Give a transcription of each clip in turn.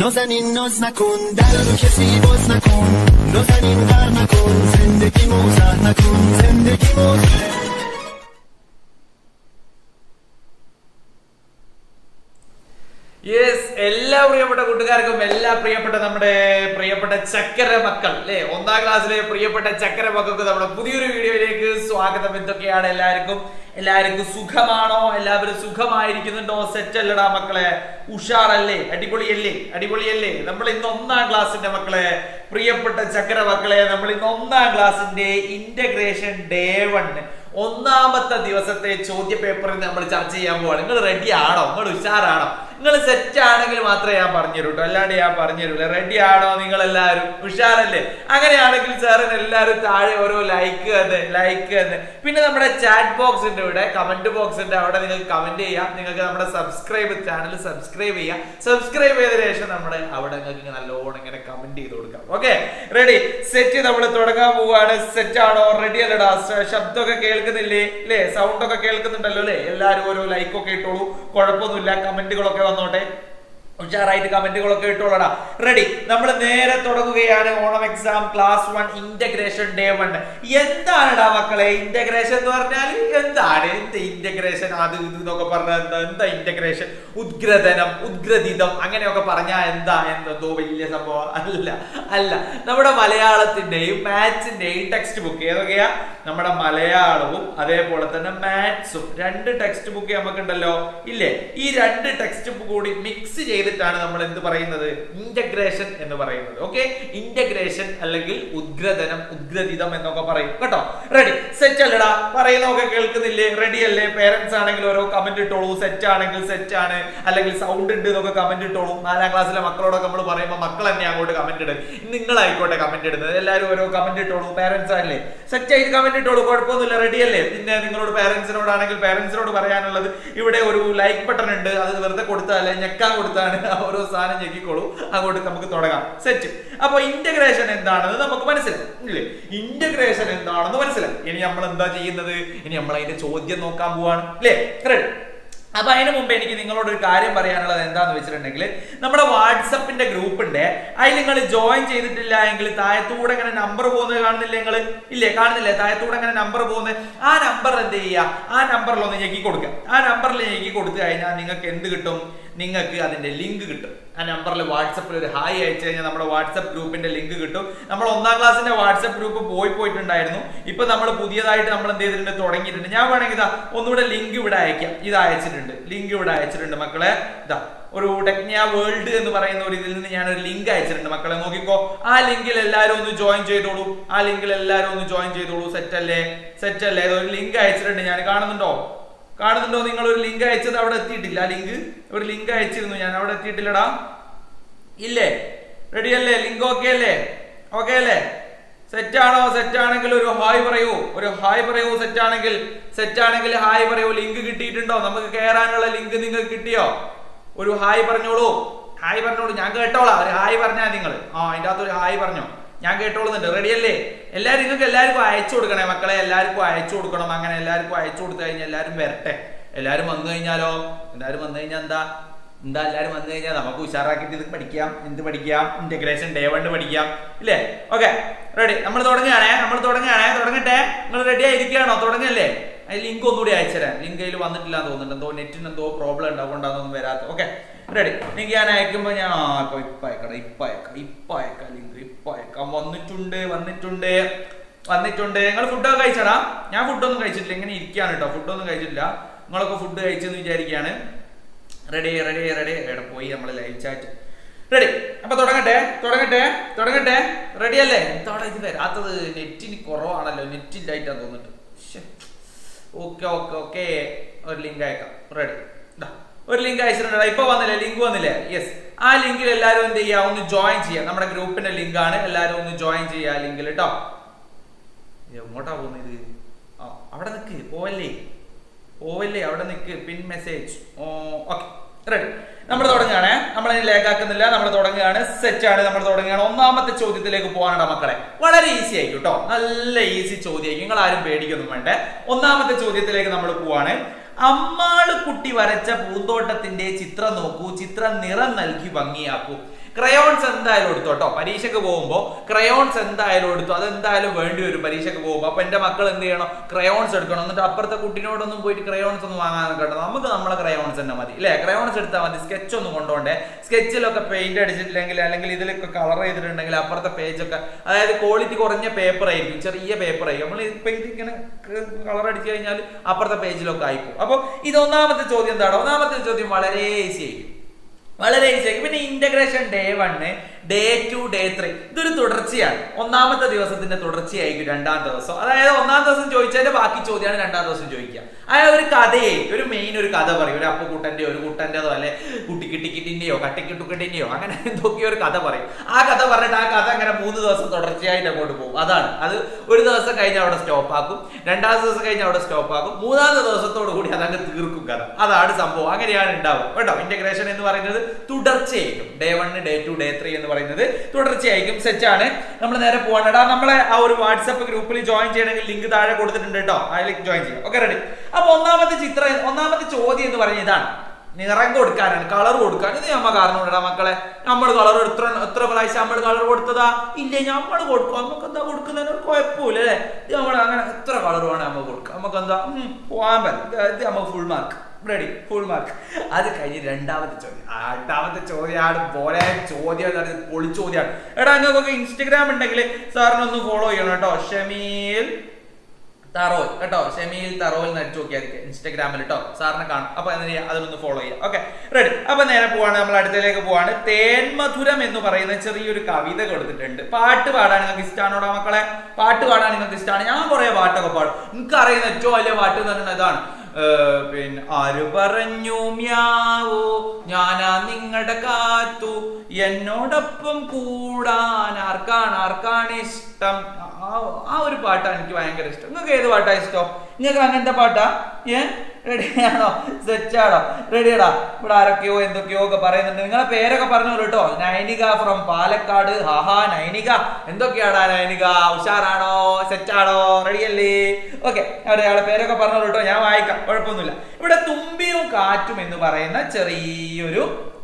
نازنین ناز نکن در رو کسی باز نکن نازنین غر نکن زندگی موزه نکن زندگی موزه yes എല്ലാ പ്രിയപ്പെട്ട കൂട്ടുകാർക്കും എല്ലാ പ്രിയപ്പെട്ട ചക്കര മക്കൾ അല്ലെ ഒന്നാം ക്ലാസ്സിലെ പ്രിയപ്പെട്ട ചക്കര മക്കൾക്ക് നമ്മുടെ പുതിയൊരു വീഡിയോയിലേക്ക് സ്വാഗതം. എന്തൊക്കെയാണ് എല്ലാവർക്കും സുഖമാണോ? എല്ലാവരും സുഖമായിരിക്കുന്നുണ്ടോ? സെറ്റ് അല്ലടാ മക്കളെ? ഉഷാറല്ലേ? അടിപൊളിയല്ലേ? നമ്മൾ ഇന്ന് ഒന്നാം ക്ലാസ്സിന്റെ മക്കളെ, പ്രിയപ്പെട്ട ചക്കര മക്കളെ, നമ്മൾ ഇന്ന് ഒന്നാം ക്ലാസ്സിന്റെ ഇന്റഗ്രേഷൻ ഡേ 1 ഒന്നാമത്തെ ദിവസത്തെ ചോദ്യ പേപ്പറിൽ നമ്മൾ ചർച്ച ചെയ്യാൻ പോവാണ്. നിങ്ങൾ റെഡി ആണോ? നിങ്ങൾ ഉഷാറാണോ? നിങ്ങൾ സെറ്റ് ആണെങ്കിൽ മാത്രമേ ഞാൻ പറഞ്ഞു തരൂ കേട്ടോ, അല്ലാണ്ട് ഞാൻ പറഞ്ഞു തരൂല. റെഡി ആണോ? നിങ്ങൾ എല്ലാവരും ഉഷാറല്ലേ? അങ്ങനെയാണെങ്കിൽ സാറിന് എല്ലാവരും താഴെ ഓരോ ലൈക്ക് തന്നെ. പിന്നെ നമ്മുടെ ചാറ്റ് ബോക്സ് ഉണ്ട്, ഇവിടെ കമന്റ് ബോക്സ് ഉണ്ട്, അവിടെ നിങ്ങൾക്ക് കമന്റ് ചെയ്യാം. നിങ്ങൾക്ക് നമ്മുടെ ചാനൽ സബ്സ്ക്രൈബ് ചെയ്യാം. സബ്സ്ക്രൈബ് ചെയ്ത ശേഷം നമ്മുടെ അവിടെ നിങ്ങൾക്ക് നല്ലോണം ഇങ്ങനെ കമന്റ് ചെയ്ത് കൊടുക്കാം. Okay, ready set? നമ്മൾ തുടങ്ങാൻ പോവുകയാണ്. സെറ്റ് ആണോ? റെഡി അല്ലടാ? ശബ്ദമൊക്കെ കേൾക്കുന്നില്ലേ? അല്ലേ? സൗണ്ട് ഒക്കെ കേൾക്കുന്നുണ്ടല്ലോ അല്ലേ? എല്ലാവരും ഓരോ ലൈക്കൊക്കെ ഇട്ടോളൂ, കുഴപ്പമൊന്നുമില്ല. കമന്റുകളൊക്കെ വന്നോട്ടെ, ഉഷാറായിട്ട് കമന്റുകളൊക്കെ ഇട്ടോളടാ. റെഡി? നമ്മൾ നേരെ തുടങ്ങുകയാണ്. Onam exam class 1 integration day 1. എന്താണെടാ മക്കളെ ഇന്റഗ്രേഷൻ എന്ന് പറഞ്ഞാൽ? എന്ത് ഇന്റഗ്രേഷൻ? അത് ഇതൊക്കെ പറഞ്ഞാൽ എന്താ ഇന്റഗ്രേഷൻ? ഉദ്ഗ്രഥനം, ഉദ്ഗ്രഥിതം അങ്ങനെയൊക്കെ പറഞ്ഞാൽ എന്തോ വലിയ സംഭവം അല്ല. നമ്മുടെ മലയാളത്തിന്റെയും മാത്സിന്റെയും ടെക്സ്റ്റ് ബുക്ക് ഏതൊക്കെയാ? നമ്മുടെ മലയാളവും അതേപോലെ തന്നെ മാത്സും, 2 ടെക്സ്റ്റ് ബുക്ക് നമുക്കുണ്ടല്ലോ ഇല്ലേ? ഈ 2 ടെക്സ്റ്റ് ബുക്ക് കൂടി മിക്സ് ചെയ്തിട്ടാണ് നമ്മൾ എന്ത് പറയുന്നത്? ഇന്റഗ്രേഷൻ എന്ന് പറയുന്നത്. ഓക്കെ, ഇന്റഗ്രേഷൻ അല്ലെങ്കിൽ ഉദ്ഗ്രഥനം, ഉദ്ഗ്രഥിതം എന്നൊക്കെ പറയും കേട്ടോ. റെഡി സെറ്റ് അല്ലടാ? പറയുന്നതൊക്കെ കേൾക്കുന്നില്ലേ? റെഡി അല്ലേ? പേരൻസ് ആണെങ്കിൽ ഓരോ കമന്റ് ഇട്ടോളൂ. സെറ്റ് ആണെങ്കിൽ സെറ്റ് ആണ്, അല്ലെങ്കിൽ സൗണ്ട് ഉണ്ട് എന്നൊക്കെ കമന്റ് ഇട്ടോളൂ. 4ാം ക്ലാസ്സിലെ മക്കളോടൊക്കെ നമ്മൾ പറയുമ്പോൾ മക്കൾ തന്നെ അങ്ങോട്ട് കമന്റ് ഇടും. നിങ്ങളായിക്കോട്ടെ കമന്റ് ഇടുന്നത്. എല്ലാവരും ഓരോ കമന്റ് ഇട്ടോളൂ. പേരൻസ് ആണല്ലേ? സെറ്റ് ആയിട്ട് കമന്റ് ഇട്ടോളൂ, കുഴപ്പമൊന്നുമില്ല. റെഡി അല്ലേ? പിന്നെ നിങ്ങളോട് പേരൻസിനോടാണെങ്കിൽ പേരൻസിനോട് പറയാനുള്ളത്, ഇവിടെ ഒരു ലൈക്ക് ബട്ടൺ ഉണ്ട്, അത് വെറുതെ കൊടുത്താൽ ഞെക്കാൻ കൊടുത്താണ് ഓരോ സാധനം ഞെക്കിക്കോളൂ. അങ്ങോട്ട് നമുക്ക് തുടങ്ങാം. സെറ്റ്? അപ്പൊ ഇന്റഗ്രേഷൻ എന്താണെന്ന് നമുക്ക് മനസ്സിലായി ഇല്ലേ? ഇന്റഗ്രേഷൻ എന്താണെന്ന് മനസ്സിലായി. ഇനി നമ്മൾ എന്താ ചെയ്യുന്നത്? ഇനി നമ്മൾ അതിന്റെ ചോദ്യം നോക്കാൻ പോവാണ് അല്ലേ? റെഡി? അപ്പൊ അതിന് മുമ്പ് എനിക്ക് നിങ്ങളോട് ഒരു കാര്യം പറയാനുള്ളത് എന്താന്ന് വെച്ചിട്ടുണ്ടെങ്കിൽ, നമ്മുടെ വാട്സപ്പിന്റെ ഗ്രൂപ്പ് ഉണ്ട്. അതിൽ നിങ്ങൾ ജോയിൻ ചെയ്തിട്ടില്ല എങ്കിൽ താഴത്തൂടെ ഇങ്ങനെ നമ്പർ പോകുന്നത് കാണുന്നില്ലേ? നിങ്ങൾ ഇല്ലേ? കാണുന്നില്ലേ? താഴത്തൂടെ ഇങ്ങനെ നമ്പർ പോകുന്നത്. ആ നമ്പർ എന്ത് ചെയ്യുക? ആ നമ്പറിൽ ഒന്ന് ഞെക്കി കൊടുക്കുക. ആ നമ്പറിൽ ഞെക്കി കൊടുത്തു കഴിഞ്ഞാൽ നിങ്ങൾക്ക് എന്ത് കിട്ടും? നിങ്ങൾക്ക് അതിന്റെ ലിങ്ക് കിട്ടും. ആ നമ്പറിൽ വാട്സപ്പിൽ ഒരു ഹായ് അയച്ചു കഴിഞ്ഞാൽ നമ്മുടെ വാട്സപ്പ് ഗ്രൂപ്പിന്റെ ലിങ്ക് കിട്ടും. നമ്മൾ 1ാം ക്ലാസ്സിന്റെ വാട്സപ്പ് ഗ്രൂപ്പ് പോയിട്ടുണ്ടായിരുന്നു. ഇപ്പൊ നമ്മൾ പുതിയതായിട്ട് നമ്മൾ എന്ത് ചെയ്തിട്ടുണ്ട്? തുടങ്ങിയിട്ടുണ്ട്. ഞാൻ വേണമെങ്കിൽ ഇതാ ഒന്നുകൂടെ ലിങ്ക് ഇവിടെ അയക്കാം. ഇത് അയച്ചിട്ടുണ്ട്, ലിങ്ക് ഇവിടെ അയച്ചിട്ടുണ്ട് മക്കളെ. ഇതാ ഒരു ടെക്നിയ വേൾഡ് എന്ന് പറയുന്ന ഒരു ഇതിൽ നിന്ന് ഞാനൊരു ലിങ്ക് അയച്ചിട്ടുണ്ട് മക്കളെ, നോക്കിക്കോ. ആ ലിങ്കിൽ എല്ലാവരും ഒന്ന് ജോയിൻ ചെയ്തോളൂ. സെറ്റ് അല്ലേ? ഒരു ലിങ്ക് അയച്ചിട്ടുണ്ട് ഞാൻ. കാണുന്നുണ്ടോ? നിങ്ങൾ ഒരു ലിങ്ക് അയച്ചത് അവിടെ എത്തിയിട്ടില്ല. ഒരു ലിങ്ക് അയച്ചിരുന്നു ഞാൻ, അവിടെ എത്തിയിട്ടില്ലടാ. ഇല്ലേ? റെഡി അല്ലേ? ലിങ്ക് ഓക്കെ അല്ലേ? സെറ്റ് ആണോ? സെറ്റ് ആണെങ്കിൽ ഒരു ഹായ് പറയൂ. സെറ്റ് ആണെങ്കിൽ ഹായ് പറയൂ. ലിങ്ക് കിട്ടിയിട്ടുണ്ടോ? നമുക്ക് കയറാനുള്ള ലിങ്ക് നിങ്ങൾക്ക് കിട്ടിയോ? ഒരു ഹായ് പറഞ്ഞോളൂ. ഞാൻ കേട്ടോളാം. ഒരു ഹായ് പറഞ്ഞാൽ നിങ്ങൾ അതിൻ്റെ അകത്ത് ഒരു ഹായ് പറഞ്ഞോ, ഞാൻ കേട്ടോളുന്നുണ്ട്. റെഡി അല്ലേ? നിങ്ങൾക്ക് എല്ലാവർക്കും അയച്ചു കൊടുക്കണേ മക്കളെ, എല്ലാവർക്കും അയച്ചു കൊടുക്കണം. അങ്ങനെ എല്ലാവർക്കും അയച്ചു കൊടുത്തു കഴിഞ്ഞാൽ എല്ലാവരും വരട്ടെ. എല്ലാവരും വന്നു കഴിഞ്ഞാൽ എല്ലാവരും വന്നു കഴിഞ്ഞാൽ നമുക്ക് ഉഷാറാക്കിയിട്ട് ഇത് പഠിക്കാം. ഇന്റഗ്രേഷൻ ഡേ 1 പഠിക്കാം ഇല്ലേ? Okay, ready? നമ്മൾ തുടങ്ങുകയാണേ. തുടങ്ങട്ടെ. നിങ്ങൾ റെഡി ആയിരിക്കുകയാണോ? തുടങ്ങല്ലേ? അതിൽ ലിങ്ക് ഒന്നുകൂടി അയച്ചുതരാം. ലിങ്ക് അതിൽ വന്നിട്ടില്ല എന്ന് തോന്നുന്നുണ്ട്. നെറ്റിന് എന്തോ പ്രോബ്ലം ഉണ്ട്, അതുകൊണ്ടാണെന്നൊന്നും വരാത്ത. Okay, ready? ലിങ്ക് ഞാൻ അയക്കുമ്പോൾ ഞാൻ ഇപ്പം അയക്കാം. ലിങ്ക് ഇപ്പം അയക്കാം. വന്നിട്ടുണ്ട്. നിങ്ങൾ ഫുഡൊക്കെ കഴിച്ചടാ? ഞാൻ ഫുഡൊന്നും കഴിച്ചിട്ടില്ല, ഇങ്ങനെ ഇരിക്കുകയാണ് കേട്ടോ. ഫുഡൊന്നും കഴിച്ചിട്ടില്ല. നിങ്ങളൊക്കെ ഫുഡ് കഴിച്ചെന്ന് വിചാരിക്കുകയാണ്. റെഡി? എവിടെ പോയി നമ്മളെ ലൈവ് ചാറ്റ്? റെഡി? അപ്പൊ തുടങ്ങട്ടെ. റെഡി അല്ലേ? എന്താണ് ഇത് വരാത്തത്? നെറ്റിന് കുറവാണല്ലോ, നെറ്റില്ലായിട്ടാണ് തോന്നിട്ട്. ഓക്കെ, ഒരു ലിങ്ക് അയക്കാം. റെഡി? ഒരു ലിങ്ക് അയച്ചിട്ടുണ്ട്. ഇപ്പൊ ലിങ്ക് വന്നില്ലേ? യെസ്. ആ ലിങ്കിൽ എല്ലാവരും എന്ത് ചെയ്യാ? ഒന്ന് ജോയിൻ ചെയ്യാം. നമ്മുടെ ഗ്രൂപ്പിന്റെ ലിങ്ക് ആണ്. എല്ലാവരും ഒന്ന് ജോയിൻ ചെയ്യാ ലിങ്കിൽ കേട്ടോ. എങ്ങോട്ടാ പോകുന്നത്? അവിടെ നിൽക്ക്, പോവല്ലേ? അവിടെ നിൽക്ക്. പിൻ മെസ്സേജ്. Okay, ready? നമ്മൾ തുടങ്ങുകയാണേ. നമ്മളതിന് ലേഖാക്കുന്നില്ല, നമ്മൾ തുടങ്ങുകയാണ്. സെറ്റ് ആണ്, നമ്മൾ തുടങ്ങുകയാണ്. ഒന്നാമത്തെ ചോദ്യത്തിലേക്ക് പോകാനാണ് മക്കളെ. വളരെ ഈസി ആയിരിക്കും കേട്ടോ, നല്ല ഈസി ചോദ്യമായിരിക്കും. നിങ്ങൾ ആരും പേടിക്കൊന്നും വേണ്ടേ. ഒന്നാമത്തെ ചോദ്യത്തിലേക്ക് നമ്മൾ പോവാണ്. അമ്മാള് കുട്ടി വരച്ച പൂന്തോട്ടത്തിന്റെ ചിത്രം നോക്കൂ, ചിത്രം നിറം നൽകി ഭംഗിയാക്കൂ. ക്രയോൺസ് എന്തായാലും എടുത്തു കേട്ടോ. പരീക്ഷയ്ക്ക് പോകുമ്പോൾ ക്രയോൺസ് എന്തായാലും എടുത്തു, അതെന്തായാലും വേണ്ടി വരും പരീക്ഷയ്ക്ക് പോകുമ്പോൾ. അപ്പൊ എന്റെ മക്കൾ എന്ത് ചെയ്യണം, ക്രയോൺസ് എടുക്കണം. എന്നിട്ട് അപ്പുറത്തെ കുട്ടിനോടൊന്നും പോയിട്ട് ക്രയോൺസ് ഒന്നും വാങ്ങാൻ കേട്ടോ, നമുക്ക് നമ്മളെ ക്രയോൺസ് തന്നെ മതി അല്ലെ. ക്രയോൺസ് എടുത്താൽ മതി, സ്കെച്ച് ഒന്നും കൊണ്ടുപോണ്ടേ. സ്കെച്ചിലൊക്കെ പെയിന്റ് അടിച്ചിട്ടില്ലെങ്കിൽ അല്ലെങ്കിൽ ഇതിലൊക്കെ കളർ ചെയ്തിട്ടുണ്ടെങ്കിൽ അപ്പുറത്തെ പേജൊക്കെ, അതായത് ക്വാളിറ്റി കുറഞ്ഞ പേപ്പർ ആയിരിക്കും, ചെറിയ പേപ്പർ ആയിരിക്കും. നമ്മൾ ഇപ്പൊ ഇതിങ്ങനെ കളർ അടിച്ചു കഴിഞ്ഞാൽ അപ്പുറത്തെ പേജിലൊക്കെ ആയിപ്പോകും. അപ്പൊ ഇത് ഒന്നാമത്തെ ചോദ്യം എന്താണ്? ഒന്നാമത്തെ ചോദ്യം വളരെ ഈസി ആയിരിക്കും, വളരെ ഈസി ആയിരിക്കും. പിന്നെ ഇന്റഗ്രേഷൻ ഡേ 1, ഡേ 2, ഡേ 3 ഇതൊരു തുടർച്ചയാണ്. ഒന്നാമത്തെ ദിവസത്തിന്റെ തുടർച്ചയായിരിക്കും രണ്ടാം ദിവസം. അതായത് ഒന്നാം ദിവസം ചോദിച്ചതിന്റെ ബാക്കി ചോദ്യമാണ് രണ്ടാം ദിവസം ചോദിക്കുക. അതായത് ഒരു കഥയായിരിക്കും, ഒരു മെയിൻ ഒരു കഥ പറയും. ഒരു അപ്പുക്കുട്ടന്റെയോ ഒരു കുട്ടന്റെതോ അല്ലെ കുട്ടിക്കിട്ടിക്കിട്ടിന്റെയോ കട്ടിക്കിട്ടുക്കിട്ടിന്റെയോ അങ്ങനെ എന്തൊക്കെയോ ഒരു കഥ പറയും. ആ കഥ പറഞ്ഞിട്ട് ആ കഥ അങ്ങനെ 3 ദിവസം തുടർച്ചയായിട്ട് അങ്ങോട്ട് പോകും. അതാണ് അത്. ഒരു ദിവസം കഴിഞ്ഞ് അവിടെ സ്റ്റോപ്പ് ആക്കും, രണ്ടാമത്തെ ദിവസം കഴിഞ്ഞ് അവിടെ സ്റ്റോപ്പ് ആക്കും, മൂന്നാമത്തെ ദിവസത്തോടു കൂടി അതങ്ങ് തീർക്കും കഥ. അതാണ് സംഭവം. അങ്ങനെയാണ് ഉണ്ടാവുക കേട്ടോ. ഇന്റഗ്രേഷൻ എന്ന് പറയുന്നത് തുടർച്ചയായിരിക്കും. ഡേ 1, ഡേ 2, ഡേ 3 എന്ന് പറയുന്നത് തുടർച്ചയായിരിക്കും. സെറ്റാണ്. നമ്മൾ നേരെ പോവാണ്. നമ്മളെ ആ ഒരു വാട്സ്ആപ്പ് ഗ്രൂപ്പിൽ ജോയിൻ ചെയ്യണമെങ്കിൽ ലിങ്ക് താഴെ കൊടുത്തിട്ടുണ്ട് കേട്ടോ, അതിലേക്ക് ജോയിൻ ചെയ്യാം. Okay, ready. അപ്പൊ ഒന്നാമത്തെ ചോദ്യം എന്ന് പറഞ്ഞ ഇതാണ്, നിറം കൊടുക്കാനാണ്, കളർ കൊടുക്കാൻ. ഇത് നമ്മ കാരണം കൊണ്ടാ മക്കളെ, നമ്മൾ കളർ എത്ര പ്രാവശ്യം നമ്മൾ കളർ കൊടുത്തതാ? ഇല്ലേ, നമ്മൾ കൊടുക്കും. നമുക്ക് എന്താ കൊടുക്കുന്നതിന് ഒരു കുഴപ്പമില്ല അല്ലെ. ഇത് നമ്മൾ അങ്ങനെ എത്ര കളർ വേണം നമ്മൾ കൊടുക്കുക, നമുക്ക് എന്താ പോകാൻ പറ്റും. ഇത് നമുക്ക് full mark, ready, full mark. അത് കഴിഞ്ഞ് രണ്ടാമത്തെ ചോദ്യമാണ് പോലെ ചോദ്യം, പൊളി ചോദ്യമാണ്. എടാ, നിങ്ങൾക്കൊക്കെ ഇൻസ്റ്റഗ്രാം ഉണ്ടെങ്കിൽ സാറിനൊന്ന് ഫോളോ ചെയ്യണം കേട്ടോ. ഷമീൽ തറോൽ കേട്ടോ, ഷമീൽ തറോൽ നടിച്ചു നോക്കിയാൽ ഇൻസ്റ്റാഗ്രാമിൽ കേട്ടോ, സാറിനെ കാണും. അപ്പൊ അതിനൊന്ന് ഫോളോ ചെയ്യാം. Okay, ready. അപ്പൊ നേരെ പോവാണ്, നമ്മൾ അടുത്തേക്ക് പോവാണ്. തേന്മധുരം എന്ന് പറയുന്ന ചെറിയൊരു കവിത കൊടുത്തിട്ടുണ്ട്. പാട്ട് പാടാൻ നിങ്ങൾക്ക് ഇഷ്ടമാണോടാ മക്കളെ? പാട്ട് പാടാൻ നിങ്ങൾക്ക് ഇഷ്ടമാണ്? ഞാൻ കുറെ പാട്ടൊക്കെ പാടും. നിങ്ങൾക്ക് അറിയുന്ന ഏറ്റവും വലിയ പാട്ട് എന്ന് പറയുന്നത് ഇതാണ്. പിന്നെ ആര് പറഞ്ഞു മ്യാവോ ഞാനാ നിങ്ങളുടെ കാത്തു, എന്നോടൊപ്പം കൂടാൻ ആർക്കാണ് ഇഷ്ടം. ആ ഒരു പാട്ടാണ് എനിക്ക് ഭയങ്കര ഇഷ്ടം. നിങ്ങൾക്ക് ഏത് പാട്ടാ ഇഷ്ടം? നിങ്ങൾക്ക് അങ്ങനത്തെ പാട്ടാ? റെഡിയാണോ? സെറ്റാണോ? റെഡിയാടാ. ഇവിടെ ആരൊക്കെയോ എന്തൊക്കെയോ ഒക്കെ പറയുന്നുണ്ട്. നിങ്ങളെ പേരൊക്കെ പറഞ്ഞോളൂ കേട്ടോ. നൈനിക ഫ്രം പാലക്കാട്. ഹാഹാ നൈനിക, എന്തൊക്കെയാടാ നൈനിക? ഉഷാറാണോ? സെറ്റാണോ? റെഡിയല്ലേ? ഓക്കെ, അയാളെ പേരൊക്കെ പറഞ്ഞോളൂ കേട്ടോ, ഞാൻ വായിക്കാം, കുഴപ്പമൊന്നുമില്ല. ഇവിടെ തുമ്പിയും കാറ്റും എന്ന് പറയുന്ന